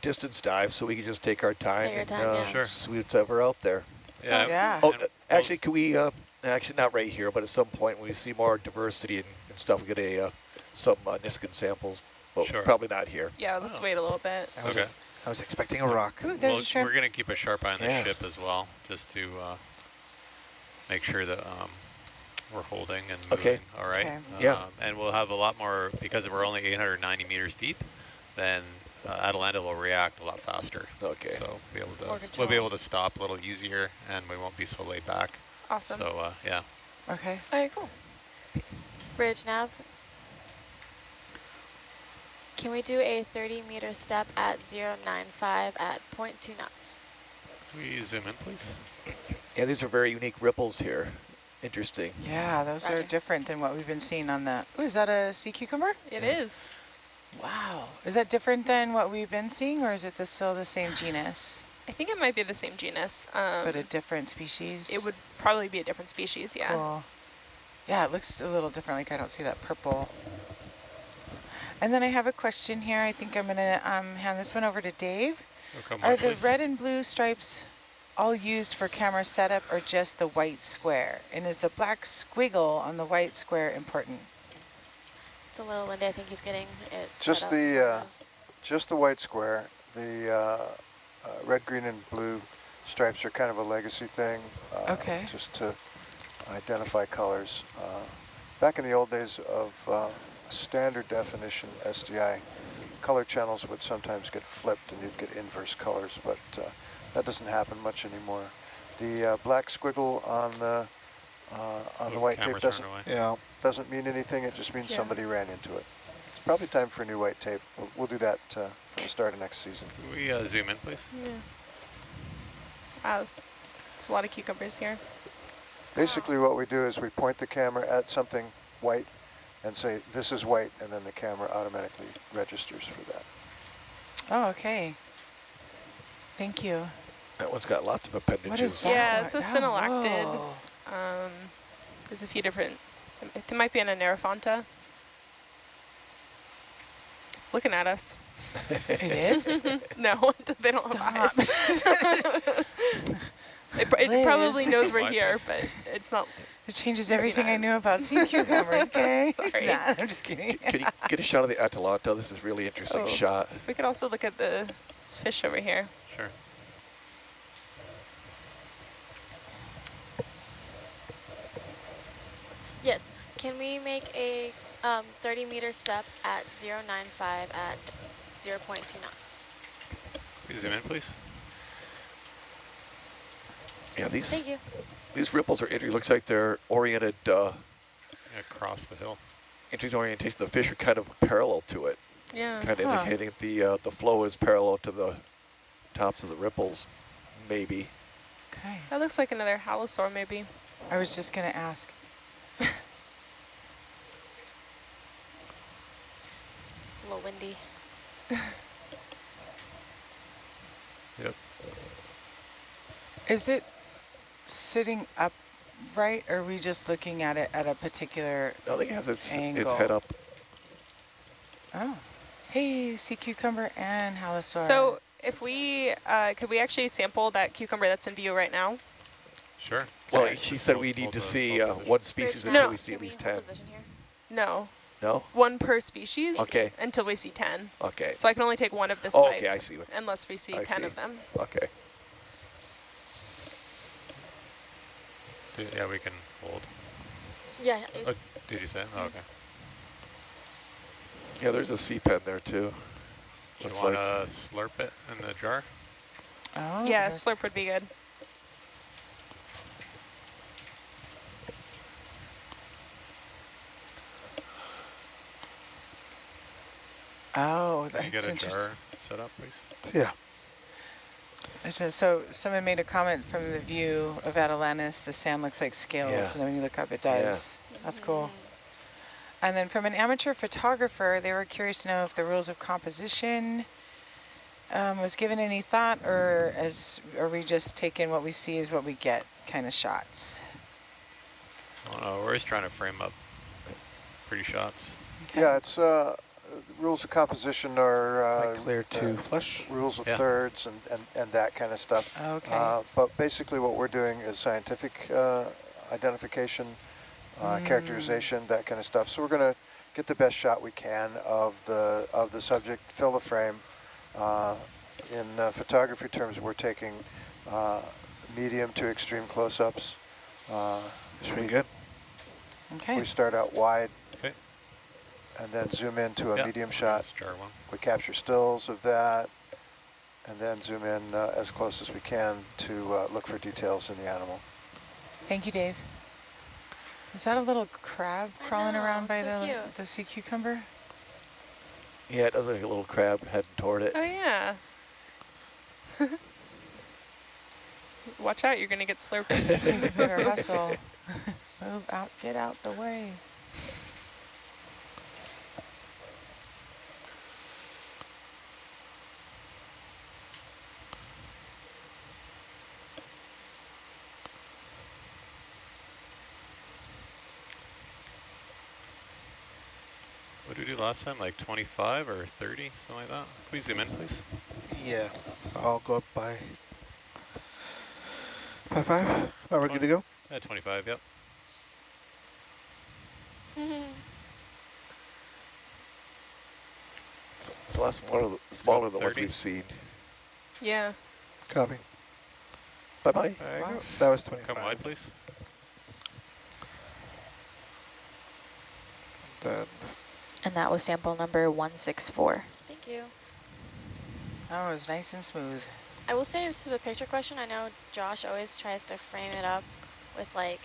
distance dive, so we can just take our time. Take our and, time, yeah. Sure. see what's ever out there. Yeah. Yeah. Oh, And actually, can we, actually not right here, but at some point when we see more diversity and stuff, we get some Niskin samples, but Sure. probably not here. Yeah, let's wait a little bit. Okay. I was expecting a rock. Ooh, there's a shrimp. We're going to keep a sharp eye on the Yeah. ship as well, just to make sure that we're holding and moving. Okay. All right. Okay. Yeah. And we'll have a lot more, because we're only 890 meters deep, then Atalanta will react a lot faster. Okay. So More we'll control. be able to stop a little easier, and we won't be so laid back. Awesome. So yeah. Okay. All right, cool. Bridge nav. Can we do a 30-meter step at 095 at 0.2 knots? Can we zoom in, please? Yeah, these are very unique ripples here. Interesting. Yeah, those are Roger. different than what we've been seeing on the... Ooh, is that a sea cucumber? It is. Wow. Is that different than what we've been seeing, or is it still the same genus, I think it might be the same genus. but a different species? It would probably be a different species, yeah. Cool. Yeah, it looks a little different. Like I don't see that purple. And then I have a question here. I think I'm going to hand this one over to Dave. Come Are on, the please. red and blue stripes all used for camera setup or just the white square? And is the black squiggle on the white square important? It's a little windy. I think he's getting it Just set up the, in front of us. Just the white square. The red, green, and blue stripes are kind of a legacy thing. Okay. Just to identify colors. Back in the old days of standard definition SDI, color channels would sometimes get flipped and you'd get inverse colors, but that doesn't happen much anymore. The black squiggle on the white tape doesn't mean anything. It just means somebody ran into it. It's probably time for a new white tape. We'll do that at the start of next season. Can we zoom in, please? Yeah. Wow, it's a lot of cucumbers here. Basically what we do is we point the camera at something white and say, this is white, and then the camera automatically registers for that. Oh, okay. Thank you. That one's got lots of appendages. What is that? Yeah, it's a Oh, synallactid. whoa. There's a few different, it might be an oneirophanta. It's looking at us. It is? No, they don't have Stop. eyes. It probably Liz. knows we're Why, here, please? but it's not. It changes everything I knew about sea cucumbers, okay? Sorry. Nah, I'm just kidding. Can you get a shot of the Atalanta? This is really interesting Oh. shot. We could also look at this fish over here. Sure. Yes. Can we make a 30-meter step at 095 at 0.2 knots? Can we zoom in, please? Yeah, Thank you. these ripples are interesting. Looks like they're oriented, Across the hill. interesting orientation. The fish are kind of parallel to it, Yeah. kind of Huh. indicating the flow is parallel to the tops of the ripples, maybe. Okay. That looks like another halosaur, maybe. I was just going to ask. It's a little windy. Yep. Is it sitting upright, or are we just looking at it at a particular I think it has its angle? head up. Oh. Hey, sea cucumber and halosaur. So if we, could we actually sample that cucumber that's in view right now? Sure. Well, Sorry. she said Hold- we need hold to the- see hold the one position. species No. until we see Can at least we 10. hold position here? No. No? One per species. Okay. Until we see 10. Okay. So I can only take one of this Oh, type. okay, I see. Unless we see I 10 see. of them. Okay. Yeah, we can hold. Yeah, Oh, it's did you say? Oh, okay. Yeah, there's a sea pen there too. Do you Looks want like. to slurp it in the jar? Oh, Yeah, okay. slurp would be good. Oh, Can you that's get a interesting. jar set up, please? Yeah. So someone made a comment from the view of Atalantis, the sand looks like scales, Yeah. and then when you look up, it does. That's cool. Mhm. And then from an amateur photographer, they were curious to know if the rules of composition was given any thought, or are we just taking what we see is what we get kind of shots? We're always trying to frame up pretty shots. Okay. Yeah, it's rules of composition are Like clear to the flush. rules of Yeah. thirds and that kind of stuff. Okay. But basically what we're doing is scientific identification, characterization, that kind of stuff. So we're going to get the best shot we can of the subject, fill the frame. In photography terms, we're taking medium to extreme close-ups. It's pretty good. Okay. We start out wide Okay. and then zoom into a Yeah. medium shot. Just jar one. We capture stills of that and then zoom in as close as we can to look for details in the animal. Thank you, Dave. Is that a little crab I crawling know, around by so cute. the sea cucumber? Yeah, it does look like a little crab heading toward it. Oh, yeah. Watch out, you're going to get slurped. You better hustle. Move out, get out the way. What did we do last time? Like 25 or 30, something like that? Please zoom in, please. Yeah. So I'll go up by 5. Are we good to go? Yeah, 25, yep. It's a lot smaller than what 30. we've seen. Yeah. Copy. Bye-bye. There you Wow. go. That was 25. Come wide, please. Then And that was sample number 164. Thank you. That was nice and smooth. I will say to the picture question, I know Josh always tries to frame it up with like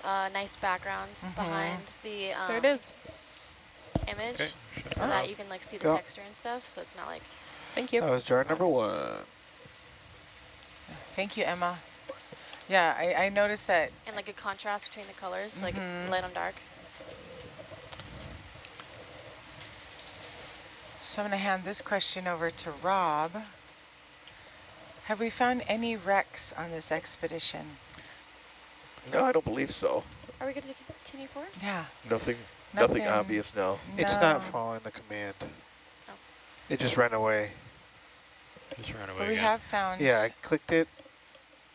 a nice background behind the There it is. image, Okay. so that you can like see the Yeah. texture and stuff. So it's not like Thank you. that was jar number 1. Thank you, Emma. Yeah, I noticed that. and like a contrast between the colors, like Mhm. light on dark. So I'm going to hand this question over to Rob. Have we found any wrecks on this expedition? No, I don't believe so. Are we good to continue forward? Yeah. Nothing Nothing. obvious, no. It's not following the command. Oh. It just ran away. Just ran away But we again. have found. Yeah, I clicked it,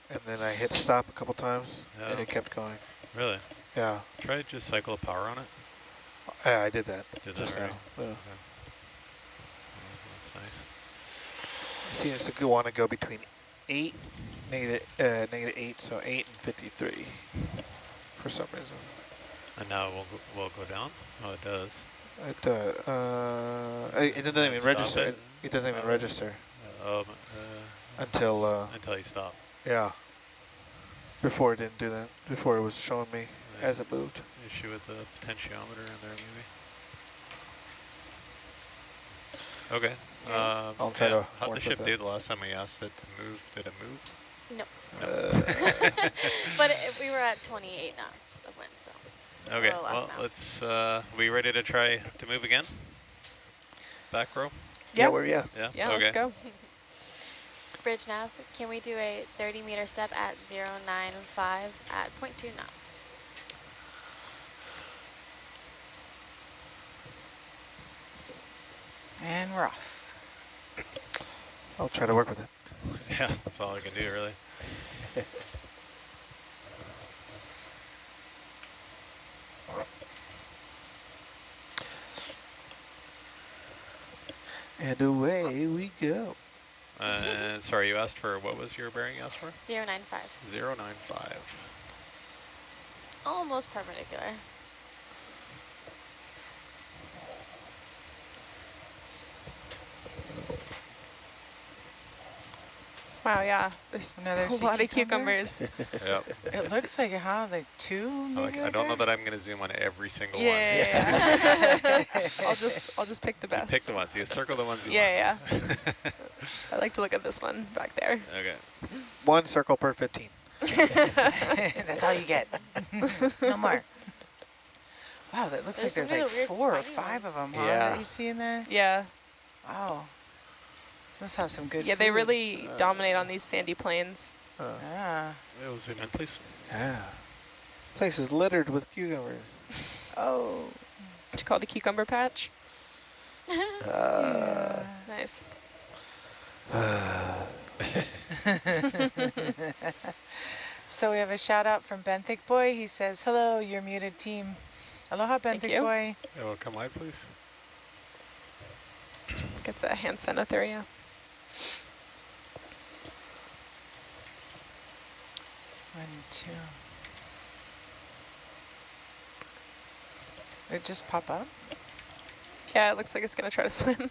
and then I hit stop a couple times, and Yeah. it kept going. Really? Yeah, Try to just cycle the power on it. yeah, I did that. Did just that right? now. Yeah. Okay. That's nice. It seems to want to go between negative 8, so 8 and 53 for some reason. And now we'll go down? Oh, it does. It doesn't even Stop register. it. It doesn't even register until until you stop. yeah. Before it didn't do that. Before it was showing me as it moved. Issue with the potentiometer in there, maybe. Okay. I'll try to how'd the work ship with do it. the last time we asked it to move? Did it move? No. No. But we were at 28 knots of wind, so a Okay, little less well, now. let's, we ready to try to move again? Back row? Yeah, Yep. where are you? Yeah? Yeah, Okay. let's go. Bridge nav, can we do a 30-meter step at 095 at 0.2 knots? And we're off. I'll try to work with it. Yeah, that's all I can do, really. And away we go. Sorry, you asked for, what was your bearing you asked for? 095. 095. Almost perpendicular. Wow, yeah. There's Another a sea lot of cucumber? cucumbers. Yep. It looks like, like two maybe I don't know that I'm going to zoom on every single one. Yeah. I'll just pick the You best. pick the ones. You circle the ones you Yeah, want. I like to look at this one back there. Okay. 1 circle per 15. That's all you get. No more. Wow, that looks There's like some there's like really weird 4 or spiny 5 of ones. them, huh, Yeah. that you see in there? Yeah. Wow. Must have some good Yeah, food. they really dominate on these sandy plains. Yeah. We'll zoom in, please. Yeah. Place is littered with cucumbers. Oh. What you call it, a cucumber patch? Yeah. Nice. So we have a shout out from Benthic Boy. He says, hello, you're muted team. Aloha, Thank Benthic you. Boy. Yeah, well, come wide, please. Gets a hansenothuria. One, two. Did it just pop up? Yeah, it looks like it's going to try to swim.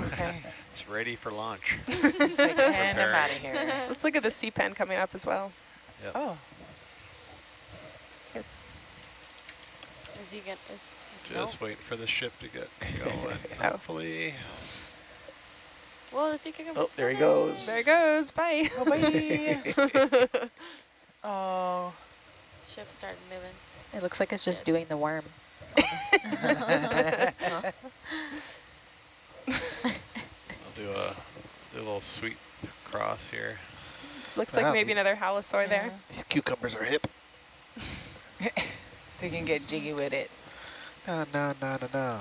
Okay. It's ready for launch. It's like, and I'm Preparing. out of here. Let's look at the sea pen coming up as well. Yep. Oh. Is he good? Just waiting for the ship to get going. Oh. Hopefully. Whoa, the sea cucumber. Oh, there he goes. There it goes. Bye. Oh, bye. Oh. Ship started moving. It looks like it's just doing the worm. I'll do a little sweep cross here. Looks like Wow, maybe these- another halosaur there. These cucumbers are hip. They can get jiggy with it. No, no, no, no, no.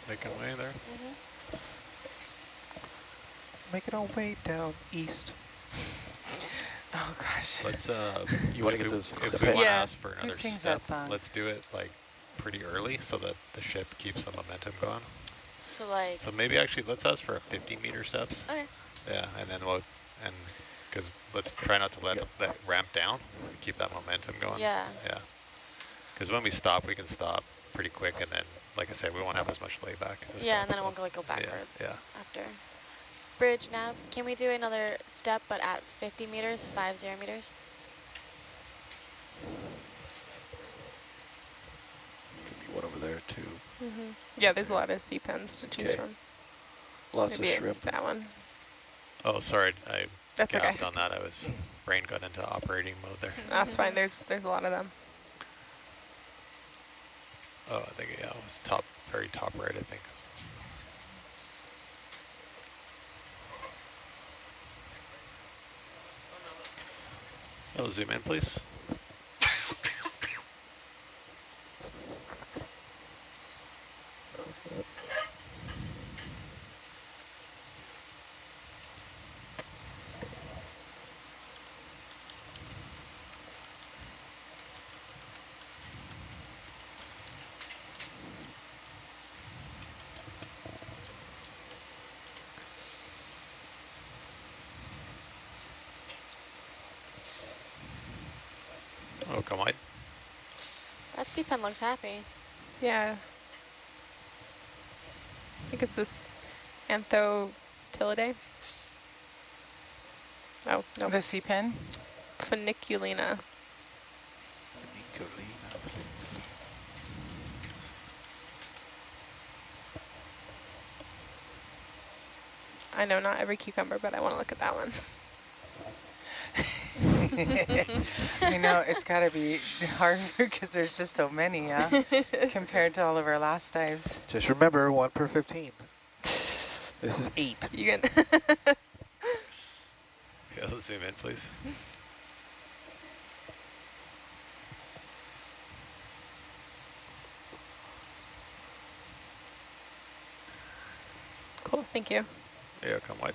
Making way there. Making our way down east. Oh, gosh. Let's You want if to get we- this? if the we pen? want to Yeah. ask for another sings step, that song? let's do it like pretty early so that the ship keeps the momentum going. So like, So maybe actually let's ask for a 50-meter steps. okay. Yeah, and then we'll, and because let's try not to let that ramp down, keep that momentum going. Yeah. Yeah. Because when we stop, we can stop pretty quick, and then, like I said, we won't have as much layback. to Yeah, stop, and then so- it won't go backwards Yeah. after. Bridge nav, can we do another step but at 50 meters, 50 meters? One over there too. Yeah, there's a lot of sea pens to choose Okay. from. Lots Maybe of shrimp. that one. Oh, sorry, I That's okay. gapped on that. Brain got into operating mode there. That's fine. There's a lot of them. Oh, I think, yeah, it was very top right, I think. Oh, zoom in, please. Oh, come on. That sea pen looks happy. Yeah. think it's this Anthotilidae. Oh, no. The sea pen? Funiculina. I know not every cucumber, but I want to look at that one. I know, it's got to be hard because there's just so many, yeah, compared to all of our last dives. Just remember, 1 per 15. This is 8. You can. Okay, let's zoom in, please. Cool, thank you. Yeah, come wide.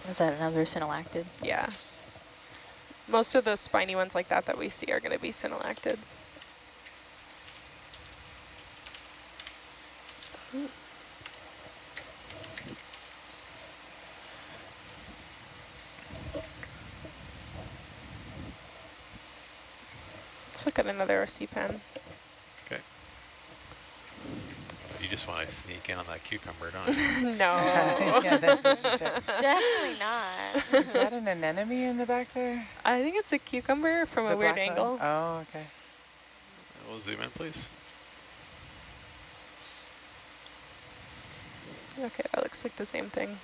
Is that another synallactid? Yeah. Most of the spiny ones like that we see are going to be synallactids. Let's look at another sea pen. Okay. You just want to sneak in on that cucumber, don't you? No. Yeah, that's just Definitely not. Is that an anemone in the back there? I think it's a cucumber from The a weird black one? angle. Oh, okay. We'll zoom in, please. Okay, that looks like the same thing.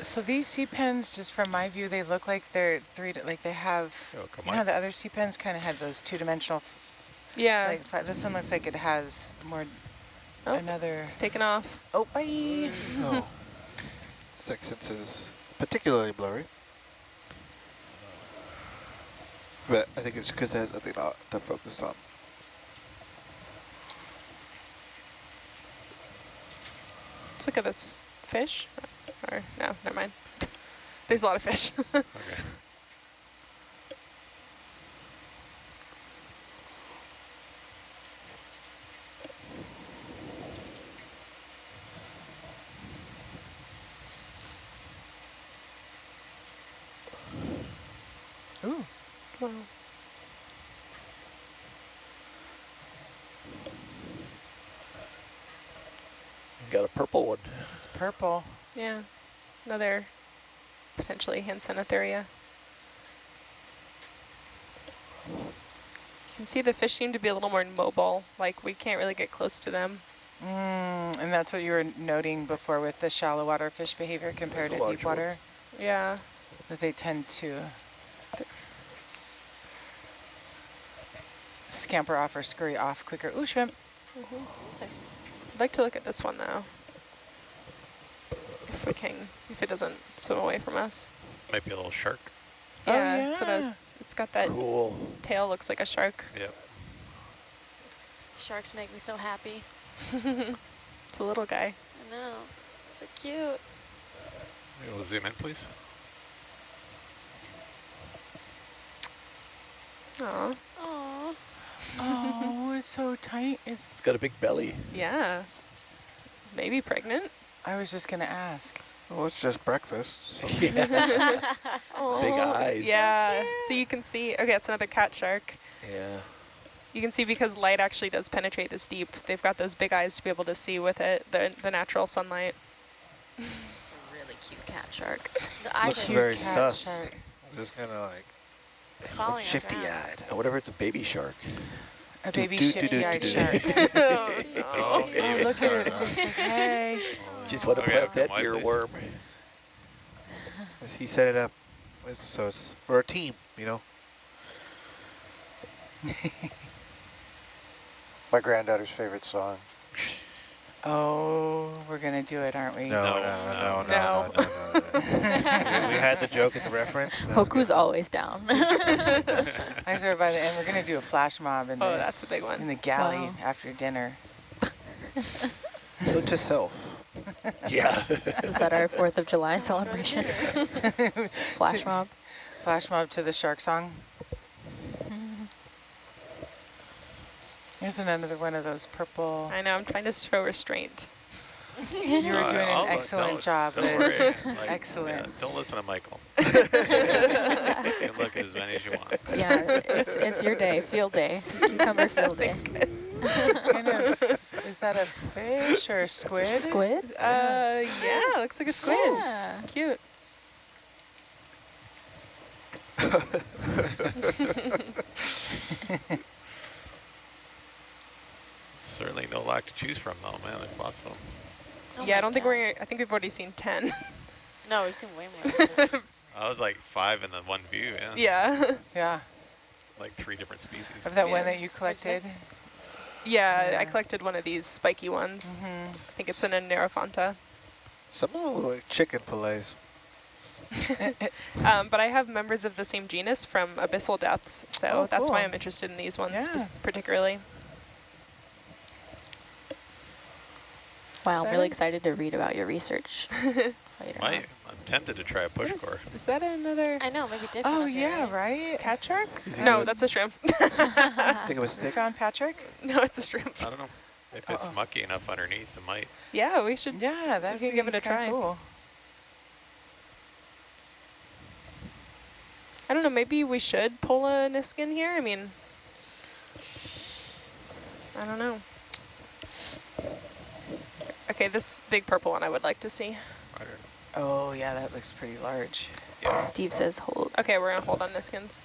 So these sea pens, just from my view, they look like they're like they have, Oh, come you know how on. the other sea pens kind of had those two-dimensional, Yeah, this one looks like it has more, Oh, another, it's taken off. oh, bye. Oh. 6 inches, particularly blurry. But I think it's because it has nothing to focus on. Let's look at this fish. Or, no, never mind. There's a lot of fish. Okay. Ooh. Wow. Got a purple one. It's purple. Yeah, another potentially hansenothuria. You can see the fish seem to be a little more mobile, like we can't really get close to them. And that's what you were noting before with the shallow water fish behavior compared That's a to large deep water, Yeah. that they tend to scamper off or scurry off quicker. Ooh, shrimp. I'd like to look at this one though. If we can, if it doesn't swim away from us. Might be a little shark. Oh, Yeah, so yeah. it's got that Cool. tail, looks like a shark. Yep. Sharks make me so happy. It's a little guy. I know. So cute. We'll zoom in, please. Aw. Aww. Oh, it's so tight. It's got a big belly. Yeah. Maybe pregnant. I was just gonna ask. Well, it's just breakfast. So. Yeah. Oh, Big eyes. Yeah. So you can see, okay, that's another cat shark. Yeah. You can see because light actually does penetrate this deep, they've got those big eyes to be able to see with it, the natural sunlight. It's a really cute cat shark. The eyes Looks are very cat sus. shark. Just kind of like following us around. shifty-eyed. I wonder if it's a baby shark. A baby do, do, shifty-eyed do, do. shark. Oh, no. Oh, look at it. It's like, hey. Just want to Okay, plant that come on, please. earworm. He set it up, so we're a team, you know. My granddaughter's favorite song. Oh, we're gonna do it, aren't we? No. We had the joke and the reference. That was Hoku's good. always down. I'm sure by the end we're gonna do a flash mob in, Oh, the, that's a big in one. the galley Wow. after dinner. Note to self. Yeah. Is that our 4th of July celebration? Flash mob? Flash mob to the shark song. Here's another one of those purple. I know, I'm trying to show restraint. You were doing an excellent job, Don't Liz. worry. Like, Excellent. Yeah, don't listen to Michael. You can look as many as you want. Yeah, it's your day, field day, cucumber field day. Thanks, guys. Kind of, is that a fish or a squid? Squid? Yeah, looks like a squid. Yeah. Cute. Certainly no lack to choose from, though, man. There's lots of them. Oh Yeah, my I don't think gosh. I think we've already seen 10. No, we've seen way more. I was like 5 in the one view, yeah. Yeah. Yeah, Like 3 different species. of that Yeah. one that you collected. Yeah, Yeah. I collected one of these spiky ones. Mhm. I think it's an oneirophanta. Some of them look like chicken fillets. But I have members of the same genus from abyssal depths, so Oh, that's why cool. I'm interested in these ones Yeah. particularly. Wow, I'm really Excited? excited to read about your research later on. I'm tempted to try a push core. Is that another I know, maybe different. Oh, up here, yeah, right? cat shark? Is he No, good? that's a shrimp. I think it was You stick. found Patrick? No, it's a shrimp. I don't know. If it's Uh-oh. mucky enough underneath, it might. Yeah, we should. Yeah, that'd can be give it a kinda try. Cool. I don't know, maybe we should pull a Niskin here? I mean, I don't know. Okay, this big purple one I would like to see. Oh, yeah, that looks pretty large. Steve says hold. Okay, we're gonna hold on Niskins.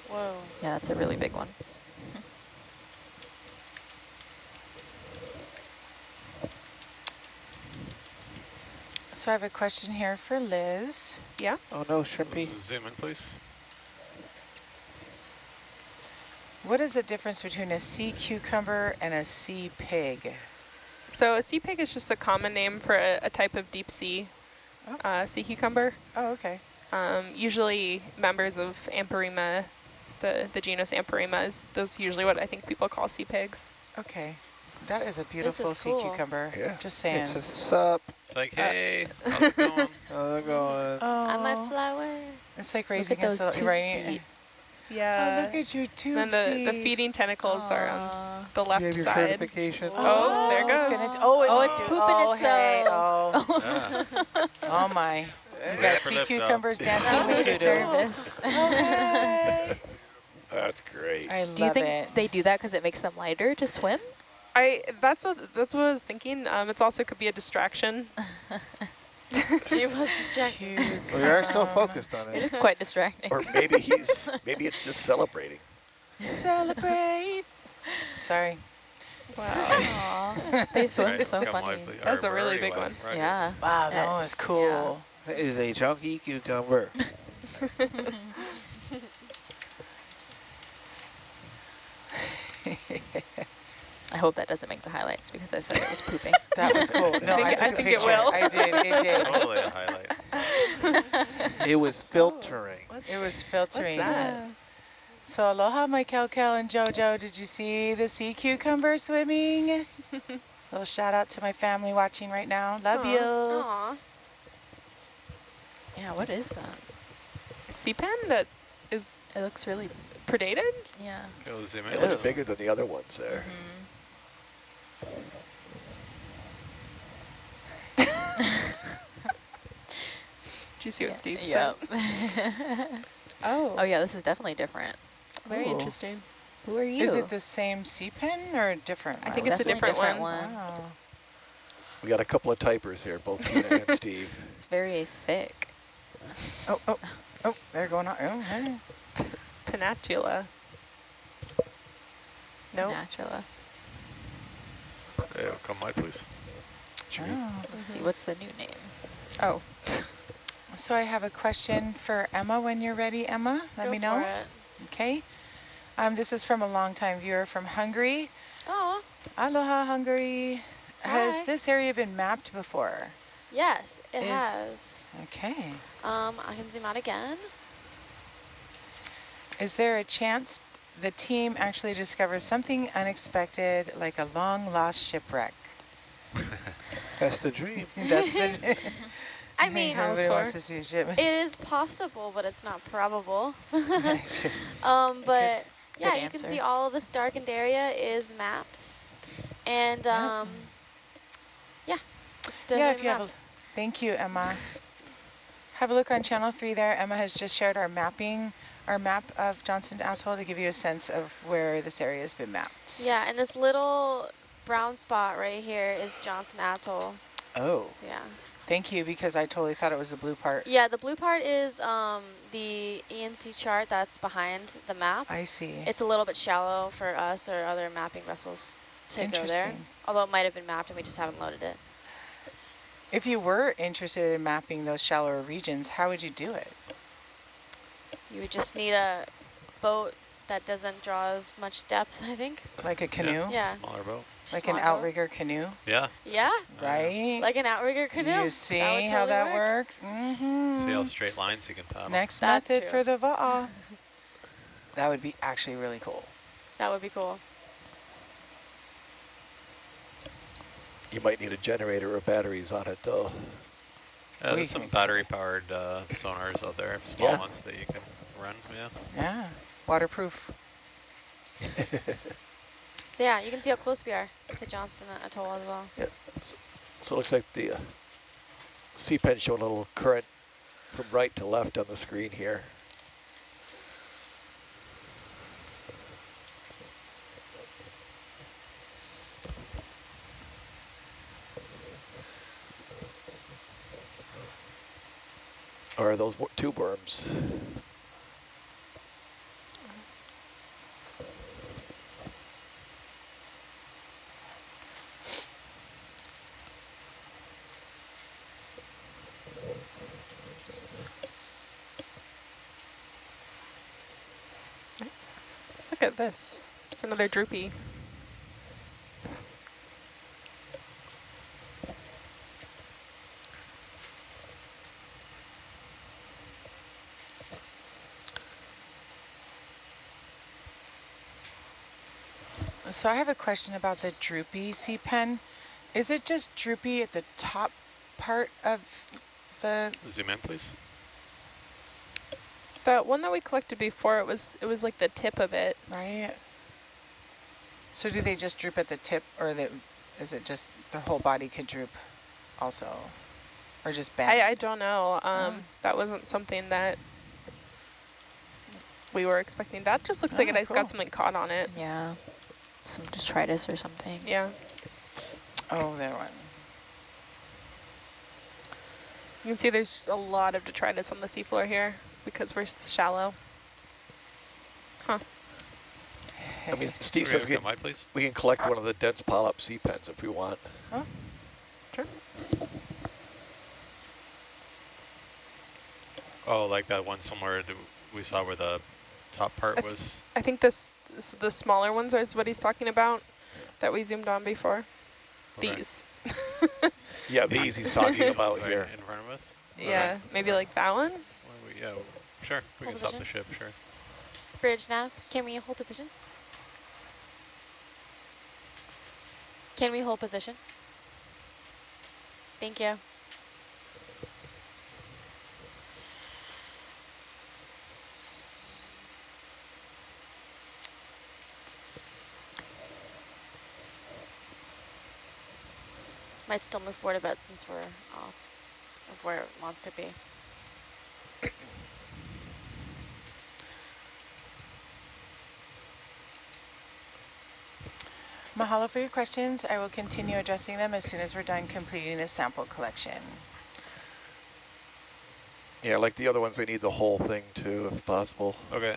Whoa. Yeah, that's a really big one. So I have a question here for Liz. Yeah? Oh no, shrimpy. Zoom in, please. What is the difference between a sea cucumber and a sea pig? So a sea pig is just a common name for a type of deep sea sea cucumber. Oh, okay. Usually members of Amperima, the genus Amperima, is those usually what I think people call sea pigs. Okay. That is a beautiful sea cool. cucumber. Yeah. Just saying. It's a sup. It's like, hey, how's it going? How's it going? I might Oh, fly away. it's like Look raising at those a little, 2 right? feet. Yeah. Oh, look at your 2 then the feet. feeding tentacles are on Aw. the You left have your side. certification. Oh, there it's goes. gonna Oh, it's do- pooping oh, hey, itself. oh, Yeah. oh my. You Wait got for sea lift, though. cucumbers dancing That with was doo-doo. nervous. Oh, hey. That's great. I Do you love think it. they do that because it makes them lighter to swim? That's what I was thinking. It's also could be a distraction. He was distracted. We are so Cucumber. focused on It it. is quite distracting. Or maybe maybe it's just celebrating. Celebrate. Sorry. Wow. Aw, they swim Right, so come funny. lively. That's Or a we're really already big live. one. Right. Yeah. Wow, that was cool. That is a chunky cucumber. I hope that doesn't make the highlights because I said it was pooping. That was cool. No, I I took a think it picture. will. I did. It did. Totally a highlight. It was filtering. It was What's filtering. that? So aloha, my Kel and Jojo. Did you see the sea cucumber swimming? Little shout out to my family watching right now. Love Aw. you. Aw. Yeah, what is that? Sea pen that is It looks really, predated? yeah. Go zoom in. It looks bigger than the other ones there. Do you see what Steve Yep. said? Oh, Oh yeah, this is definitely different. very Ooh. interesting. Who are you? Is it the same sea pen or a different I one? think it's a Definitely different one. Wow. We got a couple of typers here, both Tina and Steve. It's very thick. Oh, they're going on. Oh, hey. Penatula. No. Natula. Yeah, come live, please. Oh. Let's see, what's the new name? Oh. So I have a question for Emma when you're ready, Emma. Let Go me know. for it. Okay. This is from a longtime viewer from Hungary. Oh, Aloha, Hungary. Has Hi. this area been mapped before? yes, it Is- has. Okay. I can zoom out again. Is there a chance the team actually discovers something unexpected, like a long-lost shipwreck? That's the dream. That's the... I mean, everybody wants halosaur. to see a ship. it is possible, but it's not probable. It's just- But yeah, good you can answer. see all of this darkened area is mapped. And Yep. yeah, it's Yeah, definitely if you have a, mapped. thank you, Emma. Have a look on channel 3 there. Emma has just shared our map of Johnston Atoll to give you a sense of where this area has been mapped. Yeah, and this little brown spot right here is Johnston Atoll. Oh, So yeah. thank you, because I totally thought it was the blue part. Yeah, the blue part is the ENC chart that's behind the map. I see. It's a little bit shallow for us or other mapping vessels to go there, Interesting. although it might have been mapped and we just haven't loaded it. If you were interested in mapping those shallower regions, how would you do it? You would just need a boat that doesn't draw as much depth, I think. Like a canoe? Yeah. Smaller boat. Like Smaller an boat. outrigger canoe? Yeah. Yeah, Right? like an outrigger canoe. You see That would how totally that work. works? See how straight lines you can paddle. Next That's method true. for the va'a. That would be actually really cool. That would be cool. You might need a generator or batteries on it, though. There's some battery-powered sonars out there, small Yeah. ones that you can run. Yeah. Yeah, waterproof. So yeah, you can see how close we are to Johnston Atoll as well. Yeah. So it looks like the sea pen showing a little current from right to left on the screen here. Or are those tube worms? Let's look at this. It's another droopy. So I have a question about the droopy sea pen. Is it just droopy at the top part of the... Zoom in, please. The one that we collected before, it was like the tip of it. Right? So do they just droop at the tip, or is it just the whole body could droop also? Or just bend? I don't know. That wasn't something that we were expecting. That just looks like it's cool. got something caught on it. Yeah, some detritus or something. Yeah. Oh, there one. You can see there's a lot of detritus on the seafloor here because we're shallow. Huh. I mean, Steve says we can collect one of the dense polyp sea pens if we want. Oh, sure. Oh, like that one somewhere we saw where the top part was? I think this the smaller ones is what he's talking about that we zoomed on before. Okay. These. Yeah, these he's talking about Right here. in front of us? Yeah, Okay. maybe like that one. Yeah, sure. We can Hold stop the position. ship, sure. Bridge nav, can we hold position? Can we hold position? Thank you. Might still move forward a bit since we're off of where it wants to be. Mahalo for your questions. I will continue addressing them as soon as we're done completing this sample collection. Yeah, like the other ones, they need the whole thing too, if possible. Okay.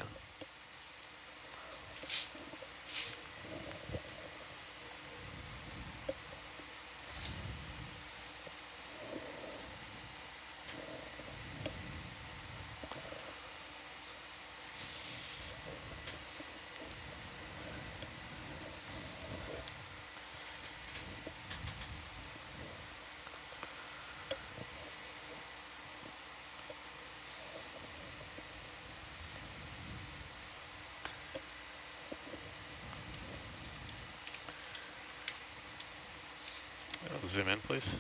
Zoom in, please.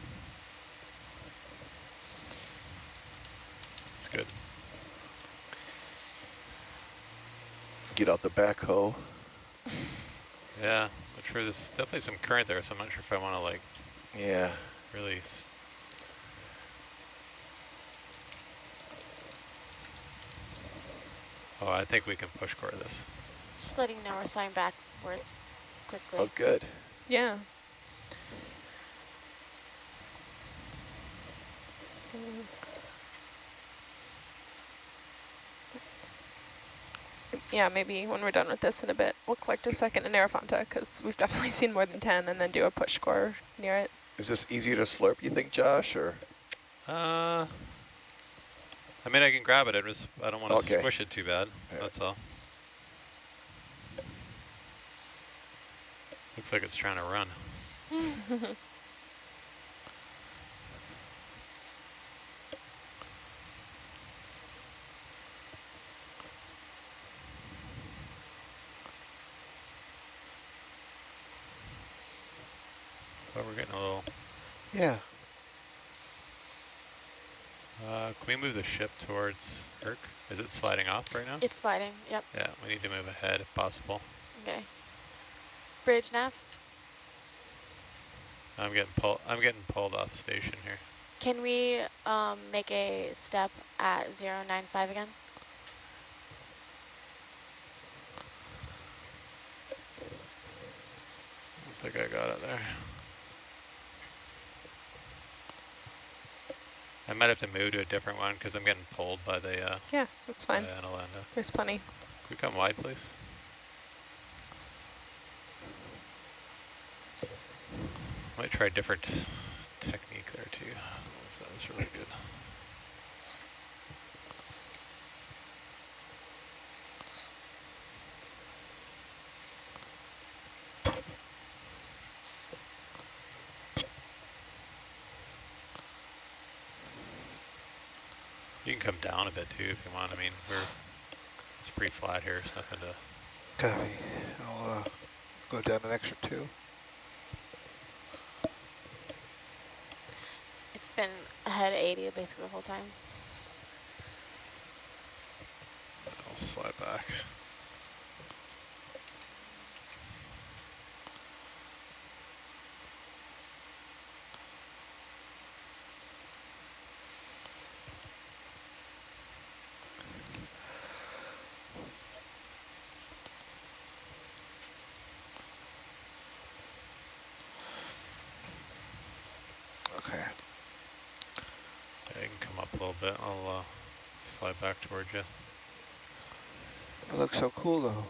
That's good. Get out the backhoe. Yeah, the sure. There's definitely some current there, so I'm not sure if I want to like Yeah. really. Oh, I think we can push core this. Just letting you know we're sliding backwards quickly. Oh, good. Yeah. Yeah, maybe when we're done with this in a bit, we'll collect a second oneirophanta, because we've definitely seen more than 10, and then do a push core near it. Is this easier to slurp, you think, Josh, or? I mean, I can grab it. I don't want to Okay. squish it too bad. Yeah. That's all. Looks like it's trying to run. But we're getting a little. Yeah. Can we move the ship towards Herc? Is it sliding off right now? It's sliding, yep. Yeah, we need to move ahead if possible. Okay. Bridge nav. I'm getting pulled off station here. Can we make a step at 095 again? I think I got it there. I might have to move to a different one because I'm getting pulled by the Yeah, that's fine. atalanta. There's plenty. Can we come wide, please? Might try a different technique there too. I don't know if that was really good. You can come down a bit too if you want. I mean, it's pretty flat here. It's nothing to. Copy. I'll go down an extra 2. It's been ahead 80 basically the whole time. I'll slide back. Okay. Yeah, you can come up a little bit. I'll slide back towards you. It looks so cool though.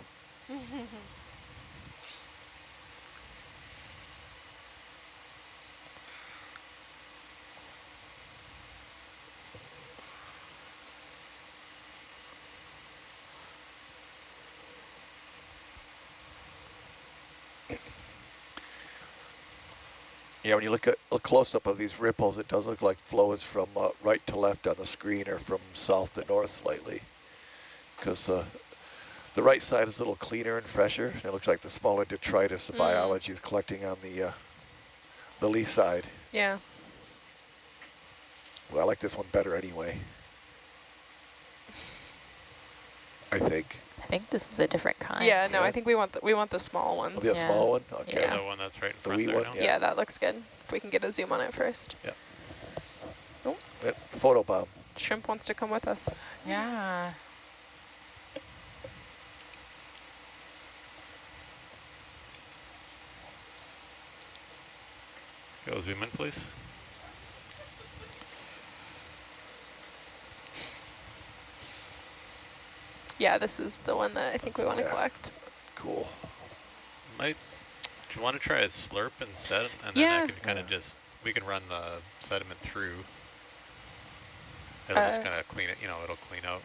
Yeah, when you look at a close-up of these ripples, it does look like flow is from right to left on the screen or from south to north slightly. Because the right side is a little cleaner and fresher. It looks like the smaller detritus, the biology is collecting on the lee side. Yeah. Well, I like this one better anyway. I think. I think this is a different kind. Yeah, no, Yeah. I think we want the small ones. Oh, the Yeah. small one? Okay. Yeah. The one that's right in The front wee there one, now? yeah. Yeah, that looks good. If we can get a zoom on it first. Yeah. Oh, Photobomb. shrimp wants to come with us. Yeah. Go zoom in, please. Yeah, this is the one that I think we want to Yeah. collect. Cool. Do you want to try a slurp instead? And then Yeah. I can kind of we can run the sediment through. It'll just kind of clean it, it'll clean out.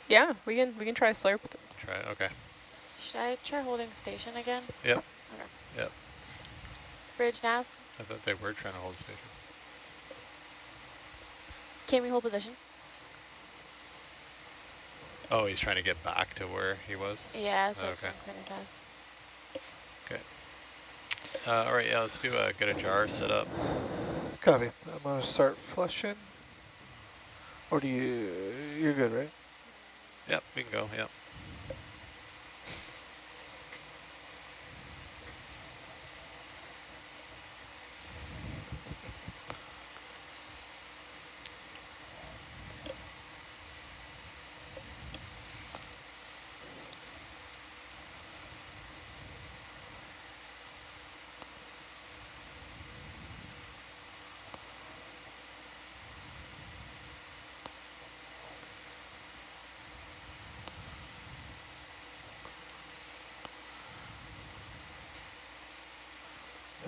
Yeah, we can try slurp. Try it, okay. Should I try holding station again? Yep. Okay. Yep. Bridge nav. I thought they were trying to hold station. Can we hold position? Oh, he's trying to get back to where he was? Yeah, so it's Okay. going kind of fast. Okay. All right, yeah, let's get a jar set up. Copy. I'm gonna start flushing. Or you're good, right? Yep, we can go, yep.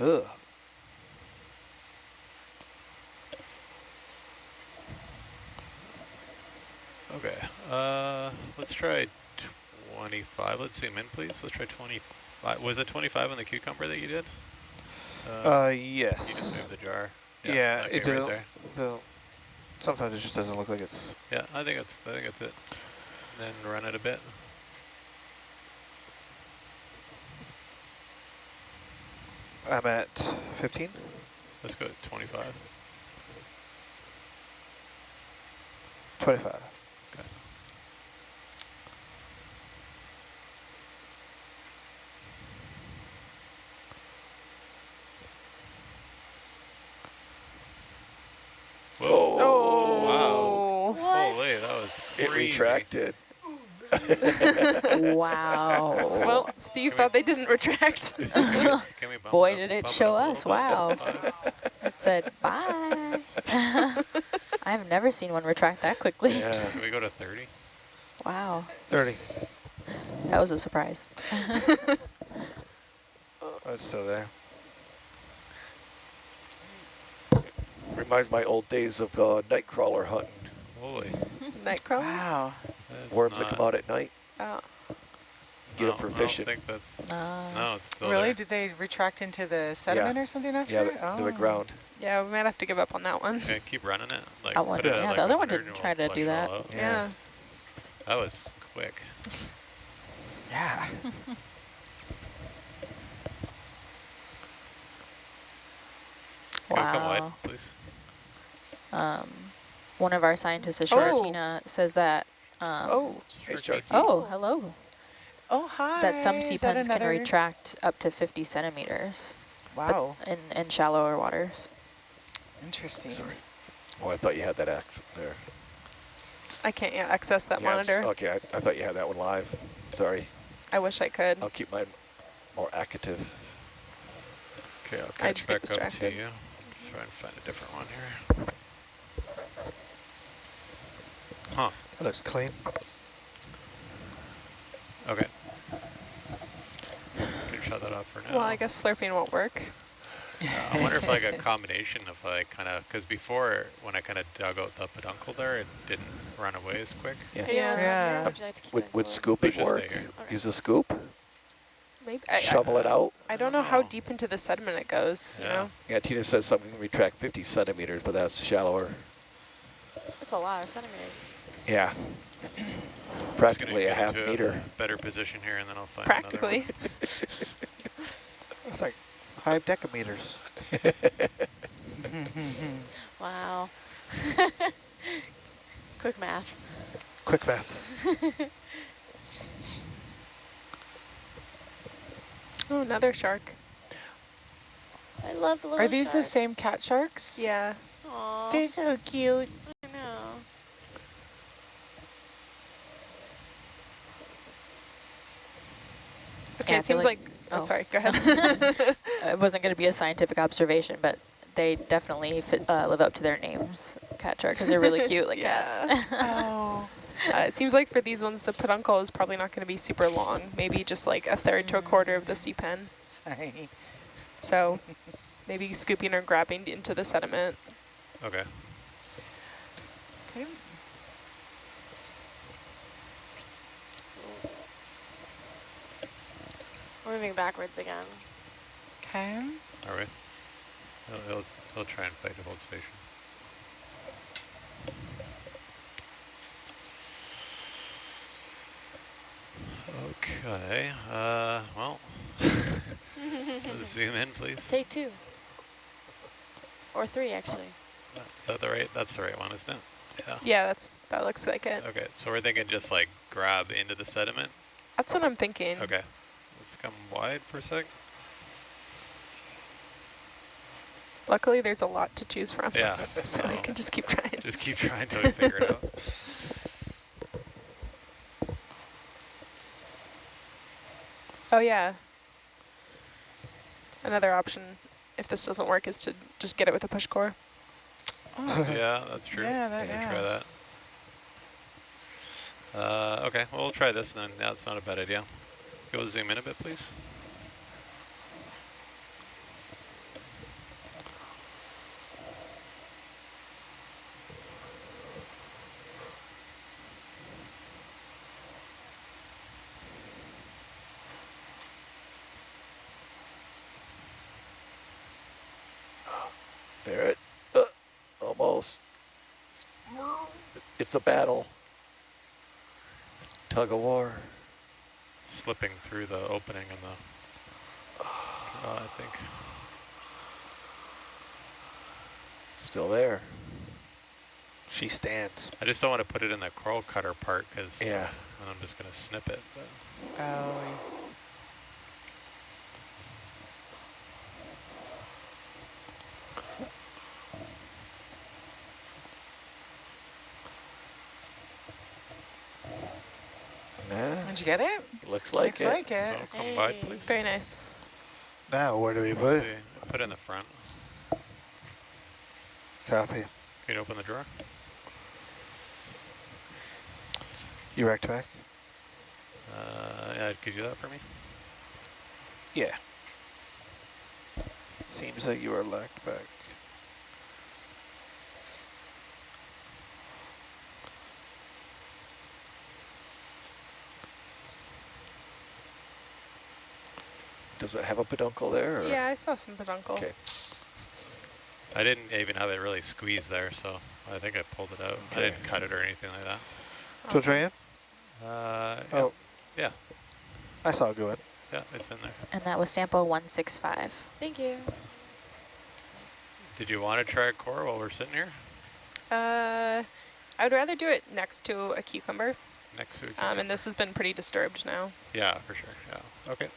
Ugh. Okay, let's try 25. Let's zoom in, please. Let's try 25. Was it 25 on the cucumber that you did? Yes. You just moved the jar. Yeah, okay, it right don't, there. sometimes it just doesn't look like it's... Yeah, I think it's it. Then run it a bit. I'm at 15. Let's go to 25. 25. Okay. Whoa. Oh. Wow. What? Holy, that was It crazy. retracted. Wow. Well, Steve thought they didn't retract. Can we bump Boy, it up, did it bump show up a us. little bit? Wow. 5? It said, bye. I've never seen one retract that quickly. Yeah. Can we go to 30? Wow. 30. That was a surprise. Oh, it's still there. Reminds my old days of night crawler hunting. Holy. Nightcrawler? Wow. That's Worms that not- come out at night. Oh. Get 'em no, for I don't fishing. think that's... No. No, it's still Really? there. Did they retract into the sediment or something after? Yeah, to the ground. Yeah, we might have to give up on that one. Okay, keep running it. Like, That one- put it at yeah, like the other one 100 didn't and try we'll to do flush it all that. out. Yeah. That was quick. Yeah. Can we come wide, Wow. please? One of our scientists, Oh. Sharatina, says that. Oh. Hey, Sharky. Oh, hello. Oh, hi. That some Is sea that pens can another- retract up to 50 centimeters Wow. in shallower waters. Interesting. Sorry. Oh, I thought you had that axe there. I can't access that Yeah, monitor. okay, I thought you had that one live. Sorry. I wish I could. I'll keep mine more active. Okay, I'll I catch just get back up to distracted. you. Try and find a different one here. Huh. That looks clean. Okay. Can shut that off for now. Well, I guess slurping won't work. I wonder if like a combination of like kind of, because before when I kind of dug out the peduncle there, it didn't run away as quick. Yeah. Okay, Yeah. Yeah. Would you like to keep Would going forward? scooping Let's just stay work? here. Okay. Use a scoop? Maybe. Shovel it out? I don't know how Oh. deep into the sediment it goes. You Yeah. know. Yeah, Tina says something can retract 50 centimeters, but that's shallower. That's a lot of centimeters. Yeah. I'm just gonna Practically a get half into meter. better position here, and then I'll find Practically. another That's like 5 decameters. Wow. Quick math. Quick maths. Oh, another shark. I love the little Are these the sharks. same cat sharks? Yeah. Aw, They're so cute. I know. Okay, Yeah, I it feel seems like- like. oh. Oh, sorry. Go ahead. It wasn't going to be a scientific observation, but they definitely live up to their names, cat shark, because they're really cute like cats. Oh. It seems like for these ones, the peduncle is probably not going to be super long. Maybe just like a third to a quarter of the sea pen. Sorry. So maybe scooping or grabbing into the sediment. Okay. Okay. We're moving backwards again. Okay. All right. He'll try and fight to hold station. Okay. Well, let's zoom in, please. Take 2. Or 3, actually. Is that the right? That's the right one, isn't it? Yeah. Yeah, that looks like it. Okay, so we're thinking just like grab into the sediment. That's what I'm thinking. Okay. Let's come wide for a sec. Luckily, there's a lot to choose from. Yeah. So I can just keep trying. Just keep trying till we figure it out. Oh, yeah. Another option, if this doesn't work, is to just get it with a push core. Oh. Yeah, that's true. Yeah, that- We can yeah. try that. Okay, well, we'll try this then. That's not a bad idea. Go zoom in a bit, please. There it, almost. It's a battle. Tug of war. Slipping through the opening in the I think. Still there. She stands. I just don't want to put it in the coral cutter part because Yeah. then I'm just going to snip it. But. Oh. Nah, Did you get it? looks like Looks it. like it. So come by, Hey. please. Very nice. Now, where do we put See, it? put it in the front. Copy. Can you open the drawer? You rect back? Yeah, could you do that for me? Yeah. Seems like you are locked back. Does it have a peduncle there? Or? Yeah, I saw some peduncle. Okay. I didn't even have it really squeezed there, so I think I pulled it out. Okay. I didn't cut it or anything like that. So try in? Yeah. Yeah, I saw a good one. yeah, it's in there. And that was sample 165. Thank you. Did you want to try a core while we're sitting here? I would rather do it next to a cucumber. Next to each And this has been pretty disturbed now. Yeah, for sure. Yeah. Okay.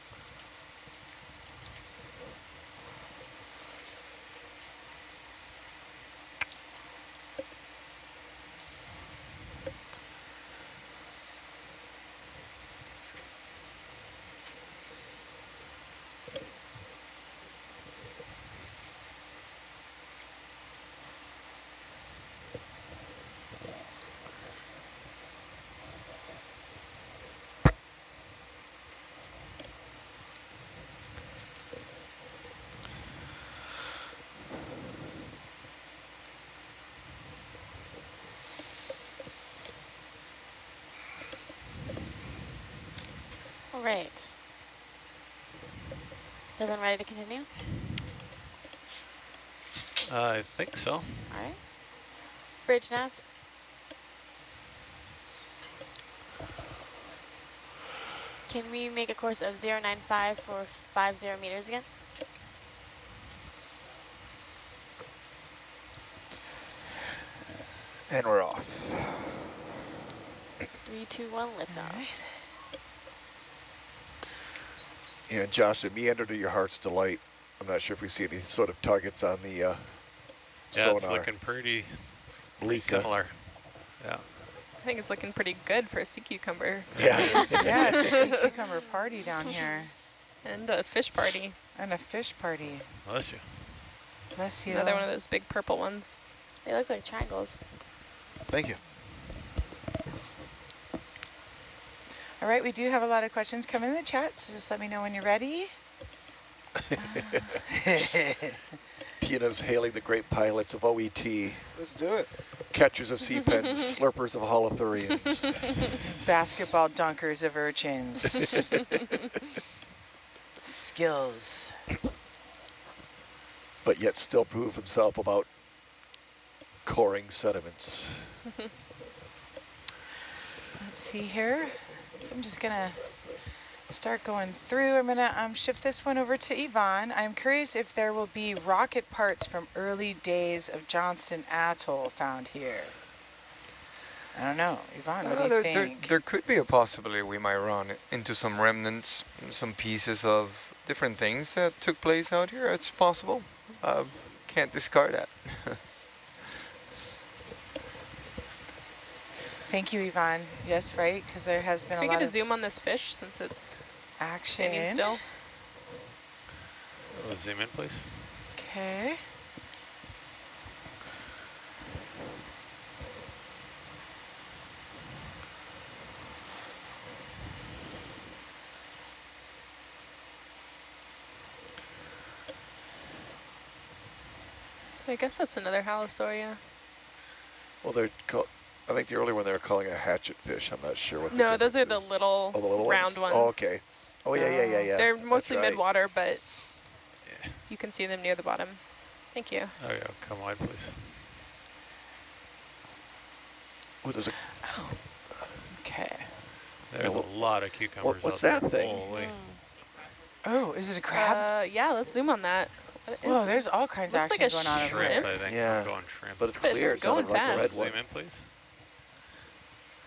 All right. Is everyone ready to continue? I think so. All right. Bridge nav. Can we make a course of 095 for 50 meters again? And we're off. 3, 2, 1, lift off. Right. Yeah, Josh, it meandered to your heart's delight. I'm not sure if we see any sort of targets on the Yeah, sonar. it's looking pretty Bleak, similar. Yeah. I think it's looking pretty good for a sea cucumber. Yeah. Yeah, it's a sea cucumber party down here. And a fish party. And a fish party. Bless you. Bless you. Another one of those big purple ones. They look like triangles. Thank you. All right, we do have a lot of questions coming in the chat, so just let me know when you're ready. Tina's hailing the great pilots of OET, Let's do it. catchers of sea pens, slurpers of halothurians. Basketball dunkers of urchins. Skills. But yet still prove himself about coring sediments. Let's see here. So I'm just gonna start going through. I'm gonna shift this one over to Yvonne. I'm curious if there will be rocket parts from early days of Johnston Atoll found here. I don't know. Yvonne, what do you think? There could be a possibility we might run into some remnants, some pieces of different things that took place out here. It's possible. Can't discard that. Thank you, Yvonne. Yes, right, because there has been Can we a lot get a of zoom on this fish since it's action. standing still? Zoom in, please. Okay. I guess that's another halosaur, yeah. Well, I think the earlier one they were calling a hatchet fish. I'm not sure what the No, those are the difference is. little, Oh, the little round ones. Oh, okay. Oh, yeah. They're That's mostly right. midwater, but Yeah. you can see them near the bottom. Thank you. Oh yeah, come wide, please. Ooh, there's a, Okay. There's a lot of cucumbers. what's out that there. thing? Holy. Oh, is it a crab? Yeah, let's zoom on that. What is Whoa, it? there's all kinds of Looks like action a going on over Shrimp, here. I think. Yeah. I'm going shrimp. But it's But clear. it's going not like a red fast. one. Zoom in, please.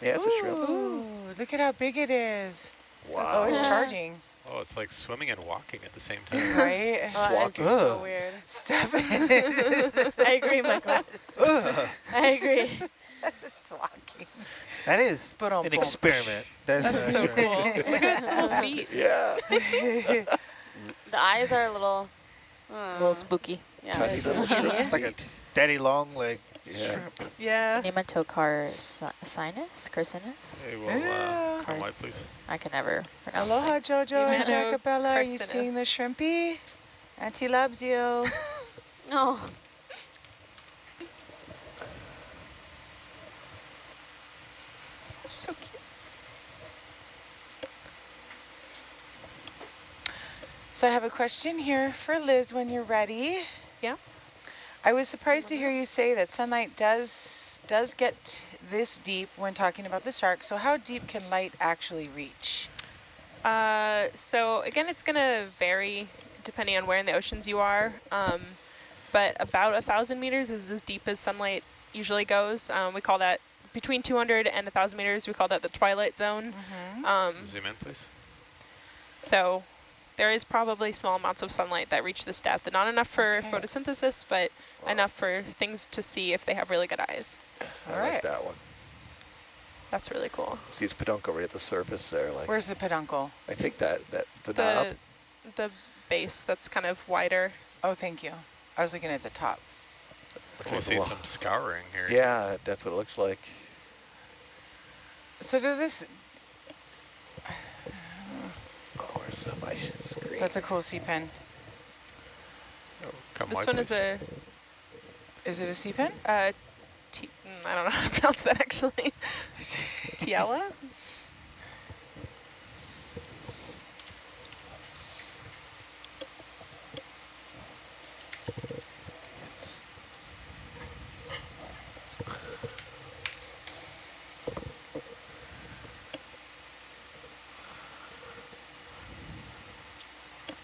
Yeah, it's a shrimp. Ooh, look at how big it is. Wow. Oh, it's cool. charging, Oh, it's like swimming and walking at the same time. right? Oh, that is Swalking. so Ugh. weird. Step in it. I agree, Michael. Ugh. I agree. Just walking. That is But an experiment. That's So cool. Look at its little feet. Yeah. The eyes are a little... A little spooky. Yeah. Tiny little shrimp. It's like a daddy long leg Yeah. shrimp. Yeah. Nematocarcinus? Carcinus? Hey, Yeah. come wide, please. I can never pronounce Aloha, things. Jojo and Nematocarcinus. Jacobella. Are you seeing the shrimpy? Auntie loves you. Oh. So cute. So I have a question here for Liz when you're ready. Yeah. I was surprised to hear you say that sunlight does get this deep when talking about the shark. So how deep can light actually reach? So again, it's going to vary depending on where in the oceans you are. But about 1,000 meters is as deep as sunlight usually goes. We call that between 200 and 1,000 meters. We call that the twilight zone. Zoom in, please. So there is probably small amounts of sunlight that reach this depth. Not enough for Okay. photosynthesis, but enough for things to see if they have really good eyes. I All like right. that one. That's really cool. See its peduncle right at the surface there. Like Where's the peduncle? I think that the knob. The base that's kind of wider. Oh, thank you. I was looking at the top. Looks I like see a some scouring here. Yeah, that's what it looks like. So do this, Oh, where's my screen? that's a cool sea pen. Oh, come This wide, one please. is a Is it a sea pen? I don't know how to pronounce that actually. Tiela?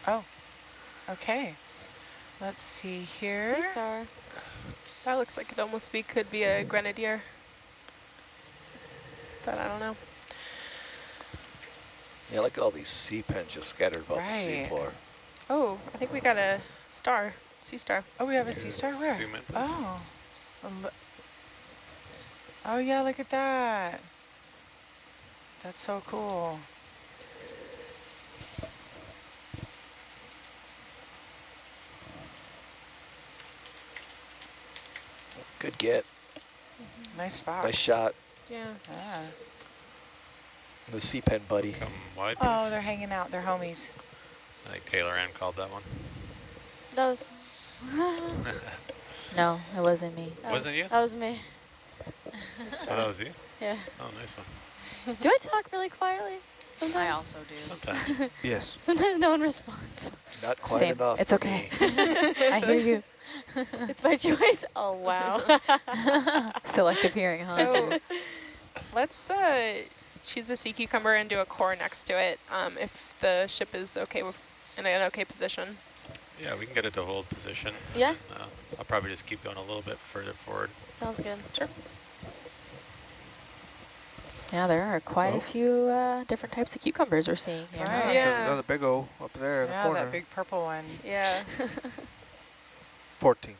Oh, okay. Let's see here. Sea star. That looks like it almost could be a grenadier. But I don't know. Yeah, look at all these sea pens just scattered about the Right. seafloor. Oh, I think we got a star, sea star. Oh, we have a sea star? Where? Zoom in, please. Oh. Oh, yeah, look at that. That's so cool. Good get. Nice spot. Nice shot. Yeah. Ah. The sea pen buddy. Come wide, please. Oh, they're hanging out. They're homies. I think Taylor Ann called that one. Those. No, it wasn't me. Wasn't you? That was me. Oh, that was you? Yeah. Oh, nice one. Do I talk really quietly? I Sometimes. also do. Sometimes. Yes. Sometimes no one responds. Not quite Same. enough. It's for okay. me. I hear you. It's by choice. Oh, wow. Selective hearing, huh? So let's choose a sea cucumber and do a core next to it if the ship is okay with in an okay position. Yeah, we can get it to hold position. Yeah? I'll probably just keep going a little bit further forward. Sounds good. Sure. Yeah, there are quite Oh. a few different types of cucumbers we're seeing here. Right. There's Yeah. another big O up there in the Yeah, corner. that big purple one. Yeah. 14.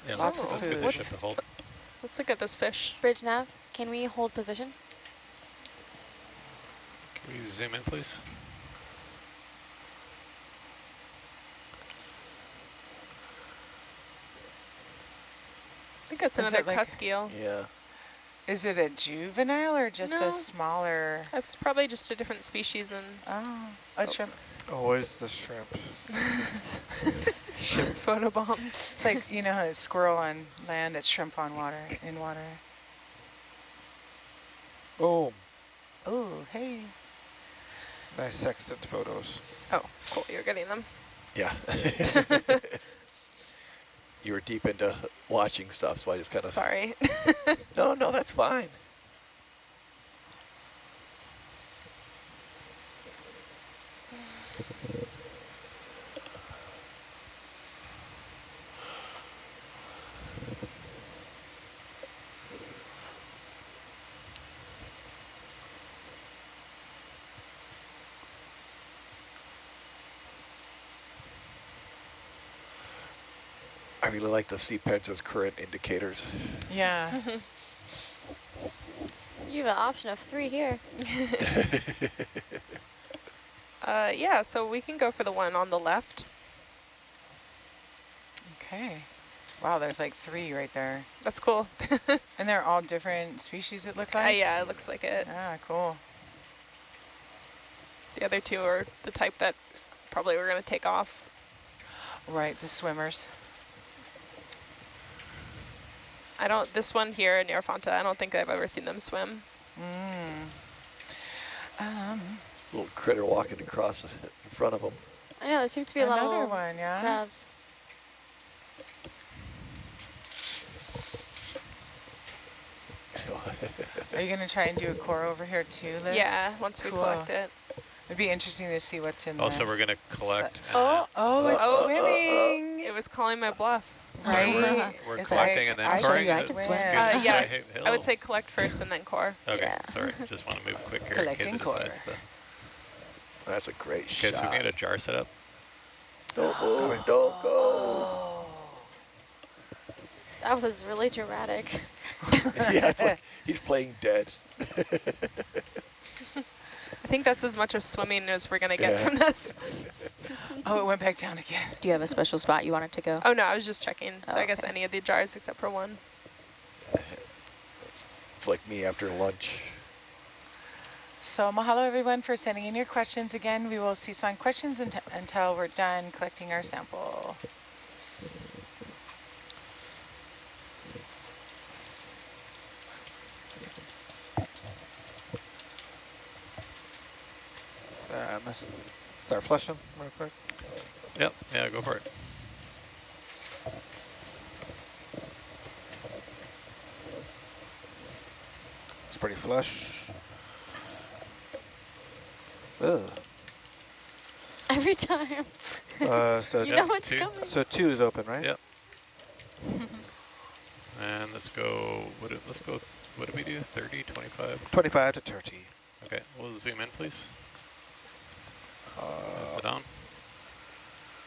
Yeah, Lots let's of get the food. ship to hold. Let's look at this fish. Bridge nav, can we hold position? Can we zoom in, please? I think that's Is another it like- cusk eel. Yeah. Is it a juvenile or just No. a smaller? It's probably just a different species than Oh, a shrimp. Always the shrimp. ship photobombs. It's like, you know how it's squirrel on land, it's shrimp on water, in water. Boom. Oh, hey. Nice sextant photos. Oh, cool, you're getting them. Yeah. you were deep into watching stuff, so I just kind of... Sorry. No, that's fine. I really like the sea pens as current indicators. Yeah. You have an option of 3 here. Yeah, so we can go for the one on the left. Okay. Wow, there's like 3 right there. That's cool. And they're all different species, it looked like? Yeah, it looks like it. Ah, cool. The other 2 are the type that probably we're going to take off. Right, the swimmers. This one here, Oneirophanta, I don't think I've ever seen them swim. Little critter walking across in front of them. I know, there seems to be a lot of Another little one, yeah. crabs. Are you going to try and do a core over here too, Liz? Yeah, once we collect it. It'd be interesting to see what's in Also, there. we're going to collect. Oh, it's swimming. It was calling my bluff. Right? We're It's collecting and then I coring. I can swim. Yeah, Hey, I would say collect first and then core. Okay, Yeah. sorry. Just want to move quick here. Collecting in case it core. decides to- That's a great Okay, so we shot. can get a jar set up. Don't move, don't go. Oh. That was really dramatic. Yeah, it's like he's playing dead. I think that's as much of swimming as we're going to get Yeah. from this. Oh, it went back down again. Do you have a special spot you wanted to go? Oh, no, I was just checking. So Oh, I guess okay. any of the jars except for one. It's like me after lunch. So mahalo everyone for sending in your questions. Again, we will cease on questions until we're done collecting our sample. Let's start flushing real quick. Yep, yeah, go for it. It's pretty flush. Ugh. Every time. So You Yeah, know what's 2. coming. so 2 is open, right? Yep. And let's go, what did we do? 30, 25? 25 to 30. Okay, we'll zoom in, please. Is Uh, it on?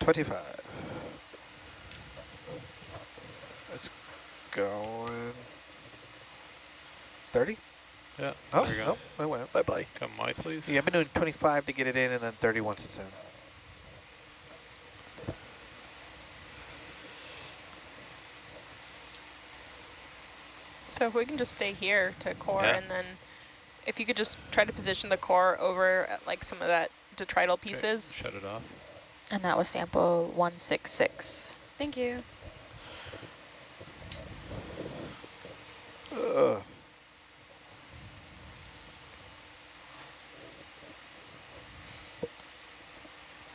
25. It's going 30? Yeah, Oh, there we go. nope, it went. Bye-bye. Come wide, please. Yeah, I've been doing 25 to get it in and then 30 once it's in. So if we can just stay here to core, Yeah. and then if you could just try to position the core over at like some of that detrital Okay, pieces. shut it off. And that was sample 166. Thank you. Ugh.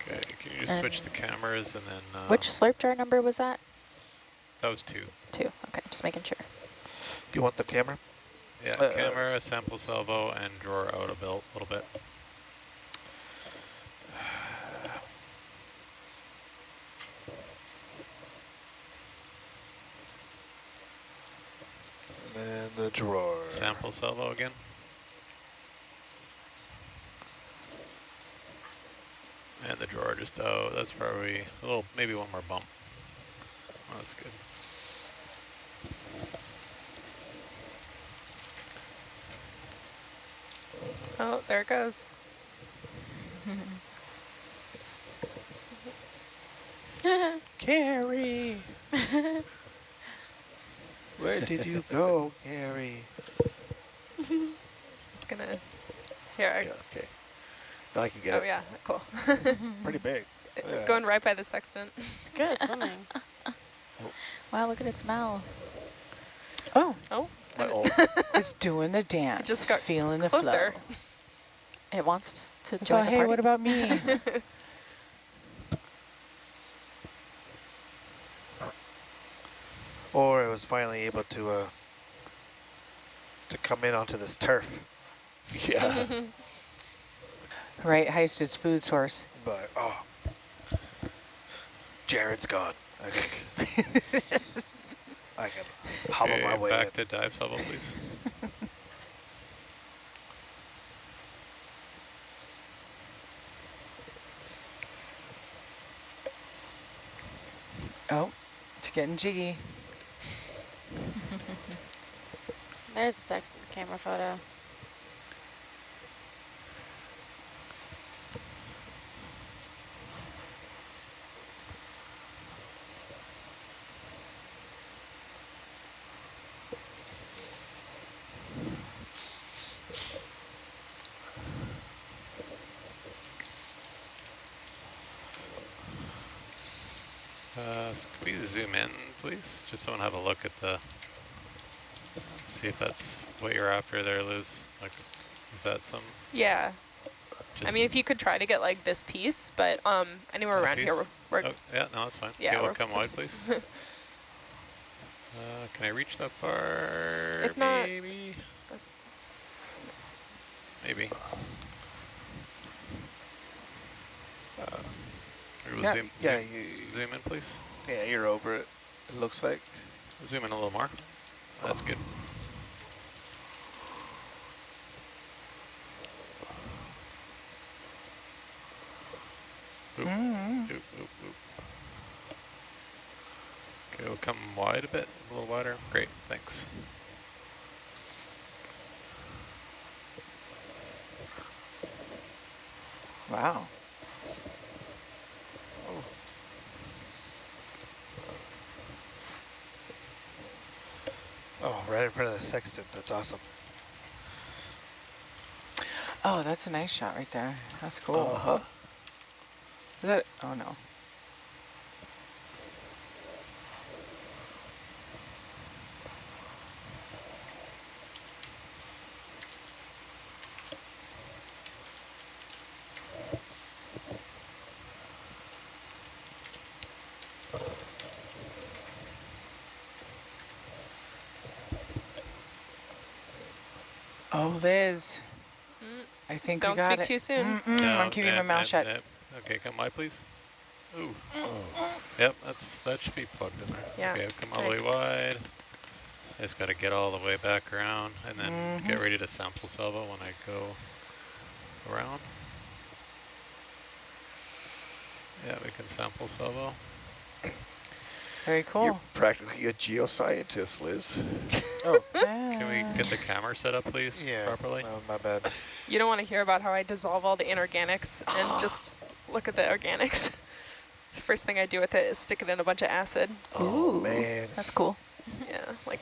Okay, can you just switch the cameras and then... Which slurp jar number was that? That was 2. 2. Okay, just making sure. Do you want the camera? Yeah, camera, sample salvo, and drawer out a little bit. And the drawer. Sample salvo again. And the drawer just, oh, that's probably a little, maybe one more bump. Oh, that's good. Oh, there it goes. Carrie! Where did you go, Carrie? It's gonna, here, Yeah, okay. Now I can get oh it. yeah, cool. Pretty big. It's Yeah. going right by the sextant. It's good at swimming. Wow, look at its mouth. Oh, Oh, Uh-oh. it's doing the dance. it just got feeling the closer. flow. It wants to So join the hey, party. what about me? Or it was finally able to come in onto this turf. Yeah. Right, heist its food source. But, oh, Jared's gone, I think. I can hobble my way back in. to dive salvo, please. Oh, it's getting jiggy. There's the sextant camera photo. Can we zoom in, please? Just so I want to have a look at the, see if that's what you're after there, Liz. Like, is that some? Yeah. I Just mean, if you could try to get like this piece, but anywhere that around here, piece? we're Oh, yeah, no, that's fine. yeah, Okay, we'll we're come wide, please. Can I reach that far? If not- Maybe. Maybe. We'll Yeah, zoom, yeah, zoom, zoom in, please. yeah, you're over it, it looks like. Zoom in a little more. That's good. Oop, oop, oop, oop. Okay, we'll come wide a bit, a little wider. Great, thanks. Wow. Oh, right in front of the sextant, that's awesome. Oh, that's a nice shot right there. That's cool. Uh-huh. Is that, oh no. Oh, Liz. I think Don't we got speak it. too soon. I'm keeping my mouth shut. Okay, come wide, please. Ooh. Yep, that should be plugged in there. Yeah, Okay, come all the way nice. wide. I just got to get all the way back around and then get ready to sample salvo when I go around. Yeah, we can sample salvo. Very cool. You're practically a geoscientist, Liz. Oh, Can we get the camera set up, please, yeah, properly? no, my bad. You don't want to hear about how I dissolve all the inorganics and just look at the organics. The first thing I do with it is stick it in a bunch of acid. Oh, Ooh, man. that's cool. Yeah, like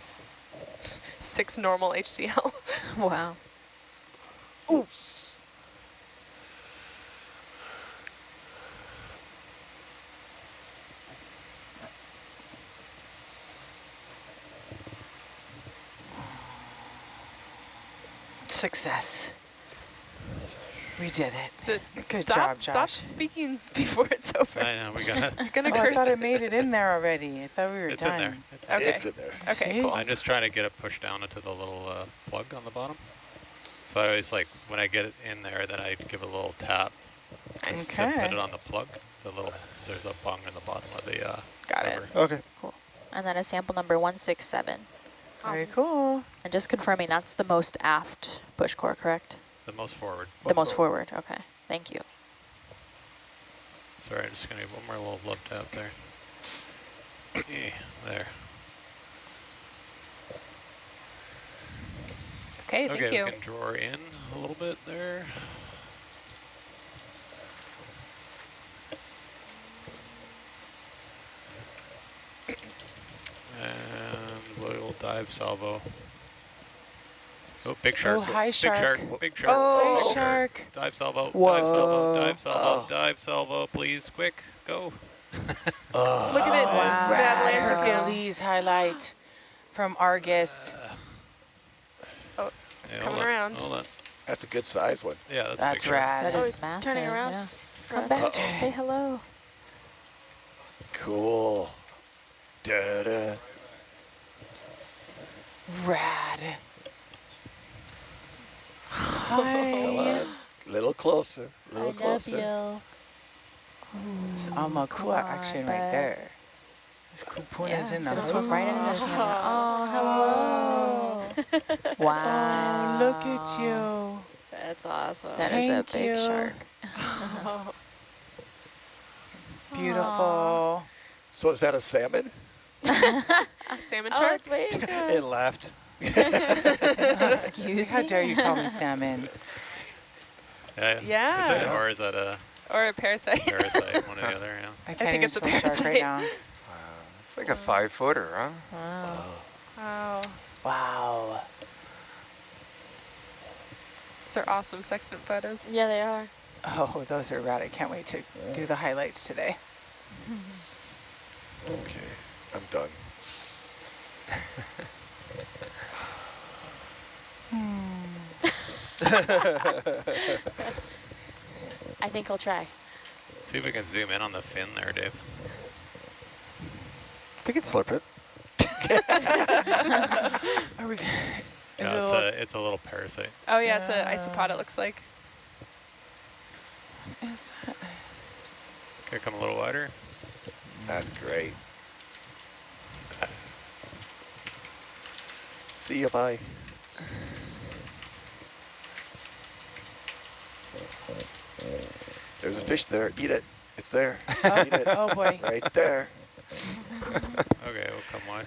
6 normal HCl. Wow. Oops. Success. We did it. So Good stop, job, Stop Josh. speaking before it's over. I know, we got You're gonna Oh, I curse. thought I made it in there already. I thought we were it's done. in there. It's in Okay. It's in there. Okay, See? cool. I'm just trying to get it pushed down into the little plug on the bottom. So I always like, when I get it in there, then I give it a little tap just to Okay. put it on the plug. There's a bung in the bottom of the Got it. cover. Okay. Cool. And then a sample number 167. Very Awesome. cool. And just confirming that's the most aft push core, correct? The most forward. The most forward. Okay. Thank you. Sorry, I'm just going to give one more little love tap there. There. Okay, thank you. We can draw in a little bit there. And a little dive salvo. Oh, big shark. Oh, hi, big shark. shark. Big shark. Oh, big shark. Dive salvo. Whoa. Dive salvo. Dive salvo. Oh. Dive salvo, please. Quick. Go. Look at it. Wow. The Rad Atlanta film. Hercules highlight from Argus. Oh, it's Yeah, coming hold on, around. Hold on. That's a good size one. Yeah, that's, That's a big shark. rad. That Oh, is it's massive. turning around. Yeah. Come back. Say hello. Cool. Da-da. Rad. Come Hi. on. A little closer. A I little love closer. you. It's Ooh, almost come cool on, action right bud. there. There's kupunas Yeah, in it's the gonna swim right into the hood. camera. Oh. Oh, hello. Oh, look at Wow. you. That's awesome. That is a Thank big you. shark. Aw. Beautiful. So is that a salmon? Salmon Oh, shark? it's waiting to us. It left. Excuse How me? dare you call me salmon? Yeah. Yeah. Is that, or is that a Or a parasite. parasite? One or the other, yeah. I think can't it's a even spell shark right parasite. now. It's like a 5-footer, huh? Wow. Wow. Wow. These are awesome sextant photos. Yeah, they are. Oh, those are rad. I can't wait to do the highlights today. Okay, I'm done. I think he'll try. See if we can zoom in on the fin there, Dave. We can slurp it. Are we? Is it Yeah, a little, it's a little parasite. Oh yeah, it's an isopod it looks like. is that? Can I come a little wider? That's great. See you, bye. There's a fish there. Eat it. It's there. Eat it. Oh boy. Right there. Okay, we'll come wide.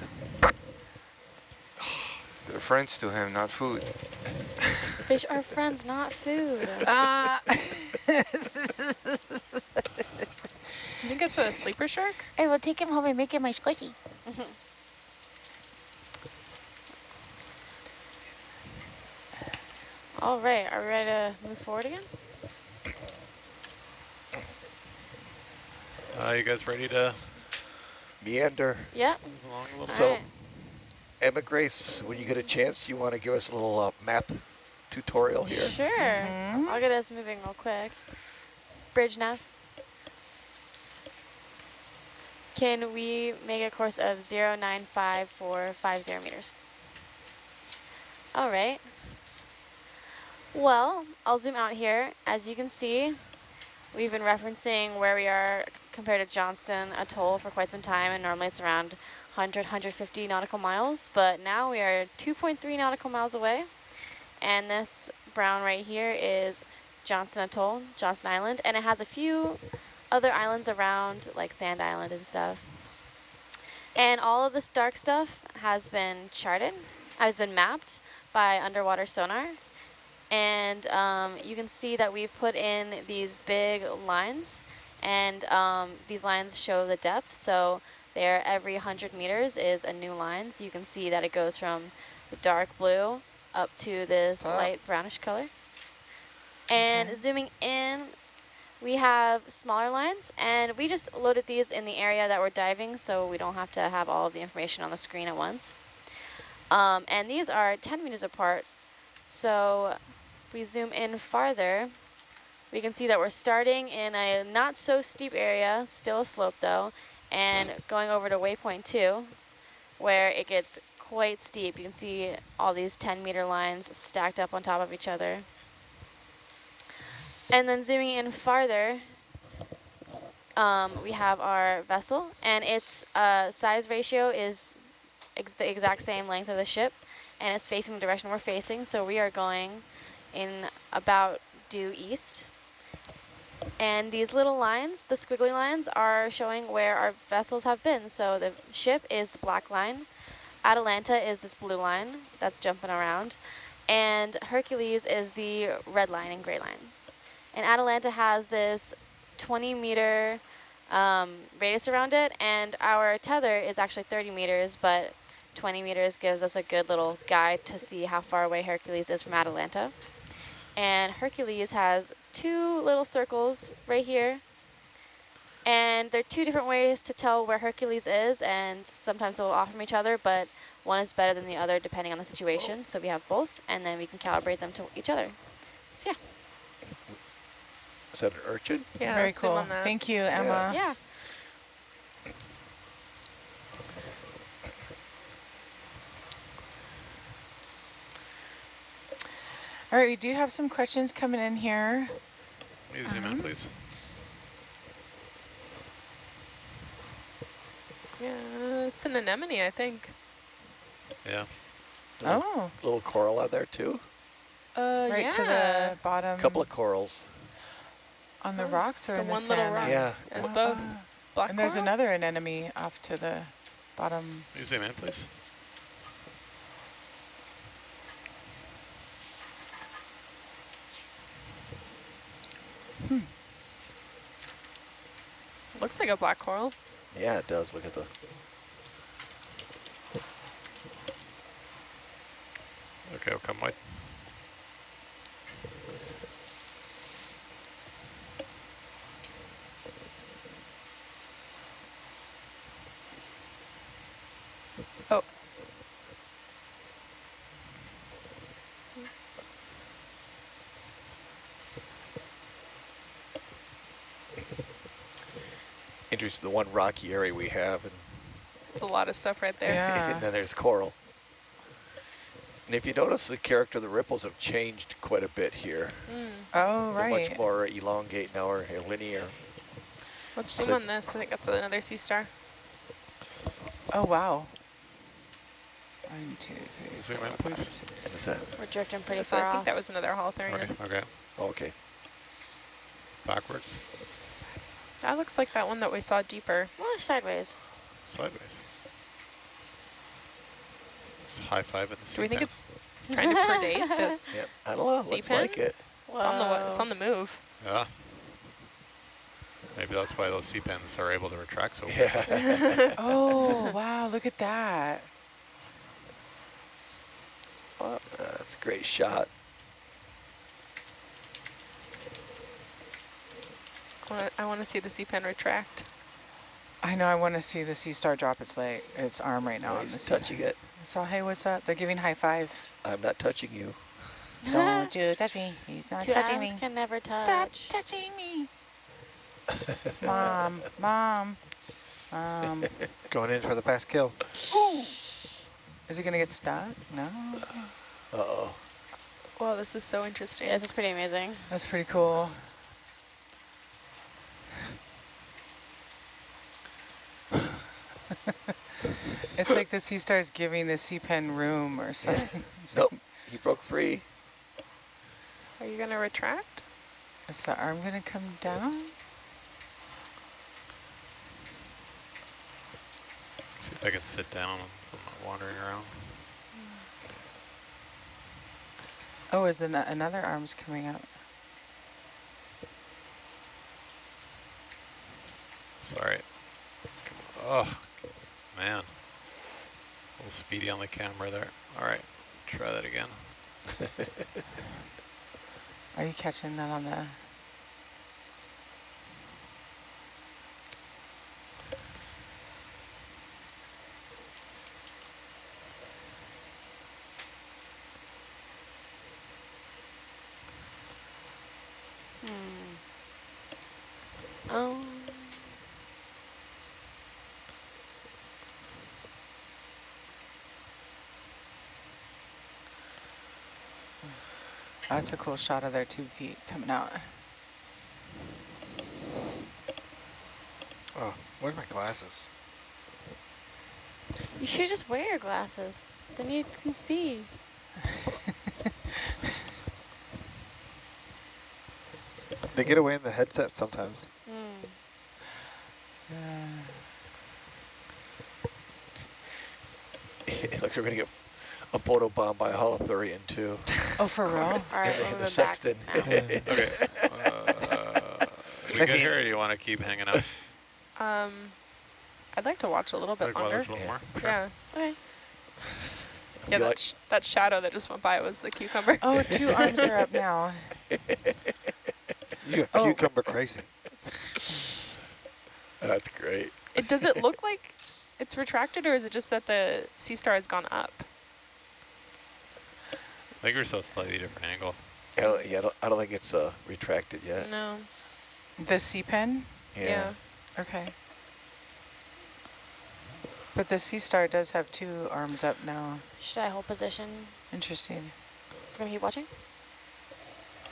They're friends to him, not food. Fish are friends, not food. I You think it's a sleeper shark? will take him home and make him my squishy. All right, are we ready to move forward again? You guys ready to Meander. Yep. move along a little So- All right. Emma Grace, when you get a chance, you want to give us a little map tutorial here? Sure. Mhm. I'll get us moving real quick. Bridge nav. Can we make a course of 0.95450 meters? All right. Well, I'll zoom out here. As you can see, we've been referencing where we are compared to Johnston Atoll for quite some time, and normally it's around 150 nautical miles, but now we are 2.3 nautical miles away, and this brown right here is Johnston Atoll, Johnston Island, and it has a few other islands around, like Sand Island and stuff. And all of this dark stuff has been charted, has been mapped by underwater sonar. And you can see that we've put in these big lines, and these lines show the depth. So there, every 100 meters is a new line. So you can see that it goes from the dark blue up to this light brownish color. And zooming in, we have smaller lines, and we just loaded these in the area that we're diving, so we don't have to have all of the information on the screen at once. And these are 10 meters apart. So if we zoom in farther, we can see that we're starting in a not so steep area, still a slope though, and going over to waypoint 2, where it gets quite steep. You can see all these 10-meter lines stacked up on top of each other. And then zooming in farther, we have our vessel, and its size ratio is the exact same length of the ship, and it's facing the direction we're facing, so we are going in about due east. And these little lines, the squiggly lines, are showing where our vessels have been. So the ship is the black line, Atalanta is this blue line that's jumping around, and Hercules is the red line and gray line. And Atalanta has this 20-meter radius around it, and our tether is actually 30 meters, but 20 meters gives us a good little guide to see how far away Hercules is from Atalanta. And Hercules has 2 little circles right here, and there are 2 different ways to tell where Hercules is, and sometimes they'll off from each other, but one is better than the other depending on the situation. So we have both, and then we can calibrate them to each other. So yeah. Is that an urchin? Yeah, Very let's zoom cool. on that. Thank you, Emma. Yeah. All right, we do have some questions coming in here. Can you zoom in, please? Yeah, it's an anemone, I think. Yeah. Oh, Little coral out there too. right yeah. to the bottom. Couple of corals. On the Oh, rocks or the in the one little sand rock. there? Yeah. It's both. Black And there's coral? another anemone off to the bottom. Can you zoom in, please? Looks like a black coral. Yeah, it does. Look at the. Okay, we'll come wide. Oh. Interesting, the one rocky area we have, and, It's a lot of stuff right there. Yeah. and then there's coral. And if you notice, the character of the ripples have changed quite a bit here. Mm. Oh, They're right. much more elongate now, or linear. Let's zoom on this. I think that's another sea star. Oh, wow. 1, 2, 3, Zoom 4, in, please. 5, 6, What is that? We're drifting pretty So far I think off. that was another halothurian. Okay, okay. Oh, okay. Backward. That looks like that one that we saw deeper. Oh, sideways. Sideways. Just high five in the Do we think pen. it's trying to predate this? Yep. I don't know. Sea Looks pen? like it. It's on the move. Yeah. Maybe that's why those sea pens are able to retract so well. Yeah. Oh, wow, look at that. That's a great shot. I want to see the sea pen retract. I know, I want to see the sea star drop its arm right now. Oh, on the he's sea. touching it. So, hey, what's up? They're giving high five. I'm not touching you. Don't you touch me. He's not Two touching atoms me. can never touch. Stop touching me. Mom, mom, mom. Going in for the pass kill. Ooh. Is it going to get stuck? No. Uh-oh. Wow, this is so interesting. Yeah, this is pretty amazing. That's pretty cool. It's like the sea star's giving the sea pen room or something. Nope, he broke free. Are you going to retract? Is the arm going to come down? See if I can sit down. I'm not wandering around. Oh, is another arm's coming up? Sorry. Oh, man. A little speedy on the camera there. All right, try that again. Are you catching that on the... Oh. That's a cool shot of their 2 feet coming out. Oh, where's my glasses? You should just wear your glasses. Then you can see. They get away in the headset sometimes. It looks like we're going to get a photo bomb by a halothurian, too. Oh, for real? All right, In we'll the move sexton. back now. Okay. We good here, or do you want to keep hanging out? I'd like to watch a little bit Like, well, longer. there's a little more? Sure. Yeah. Okay. Yeah, You that shadow that just went by was the cucumber. Oh, 2 arms are up now. You Oh. cucumber crazy. That's great. Does it look like it's retracted, or is it just that the sea star has gone up? I think we're still a slightly different angle. I don't think it's retracted yet. No. The sea pen? Yeah. Okay. But the sea star does have 2 arms up now. Should I hold position? Interesting. We're going to keep watching?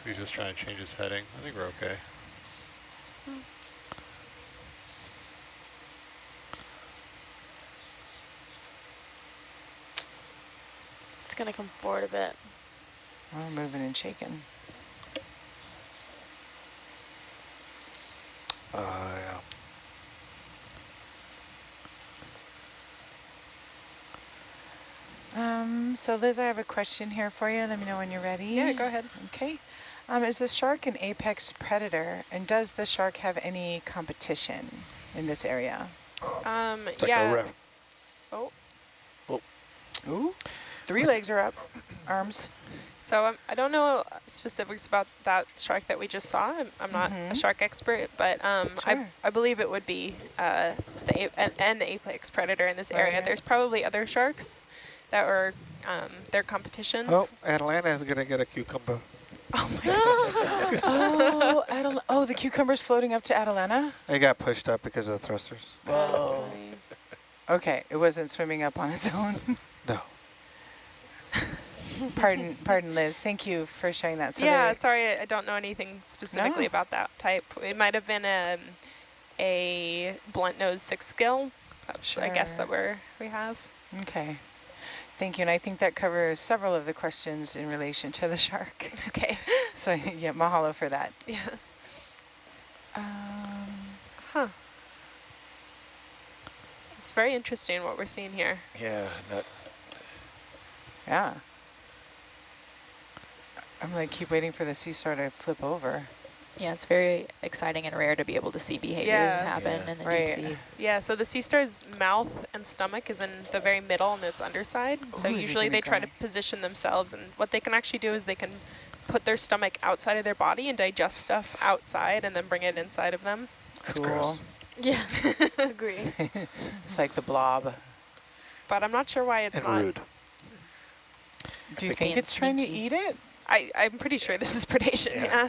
He's just trying to change his heading. I think we're okay. It's gonna come forward a bit. We're moving and shaking. Yeah. So Liz, I have a question here for you. Let me know when you're ready. Yeah, go ahead. Okay. Is the shark an apex predator, and does the shark have any competition in this area? It's like Yeah. a ref. Oh, Ooh. 3 legs are up, arms. so I don't know specifics about that shark that we just saw. I'm not a shark expert, but Sure. I believe it would be an apex predator in this area. Right. There's probably other sharks that were their competition. Oh, Atalanta is going to get a cucumber. Oh my gosh. Oh, the cucumber's floating up to Atalanta? It got pushed up because of the thrusters. Whoa. Okay, it wasn't swimming up on its own. No. Pardon, Liz. Thank you for sharing that. So Yeah, sorry, I don't know anything specifically about that type. It might have been a blunt nose 6 gill. That's, I guess, that we have. Okay. Thank you, and I think that covers several of the questions in relation to the shark. Okay. So yeah, mahalo for that. Yeah. Huh. It's very interesting what we're seeing here. Yeah, Yeah. I'm like keep waiting for the sea star to flip over. Yeah, it's very exciting and rare to be able to see behaviors happen in the deep sea. Yeah, so the sea star's mouth and stomach is in the very middle on its underside. So usually they try to position themselves, and what they can actually do is they can put their stomach outside of their body and digest stuff outside and then bring it inside of them. Cool. Yeah, agree. It's like the blob. But I'm not sure why it's not. Rude. Do you think it's trying to eat it? I'm pretty sure this is predation, yeah.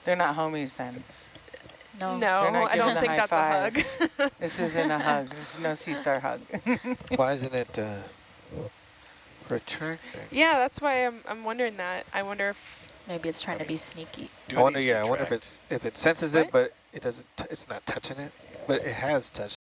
They're not homies then. No. No, They're not I don't giving think the that's high a hug. This isn't a hug. This is no sea star hug. Why isn't it retracting? Yeah, that's why I'm wondering that. I wonder if Maybe it's trying to be sneaky. I wonder if it senses it, but it doesn't. It's not touching it, but it has touched.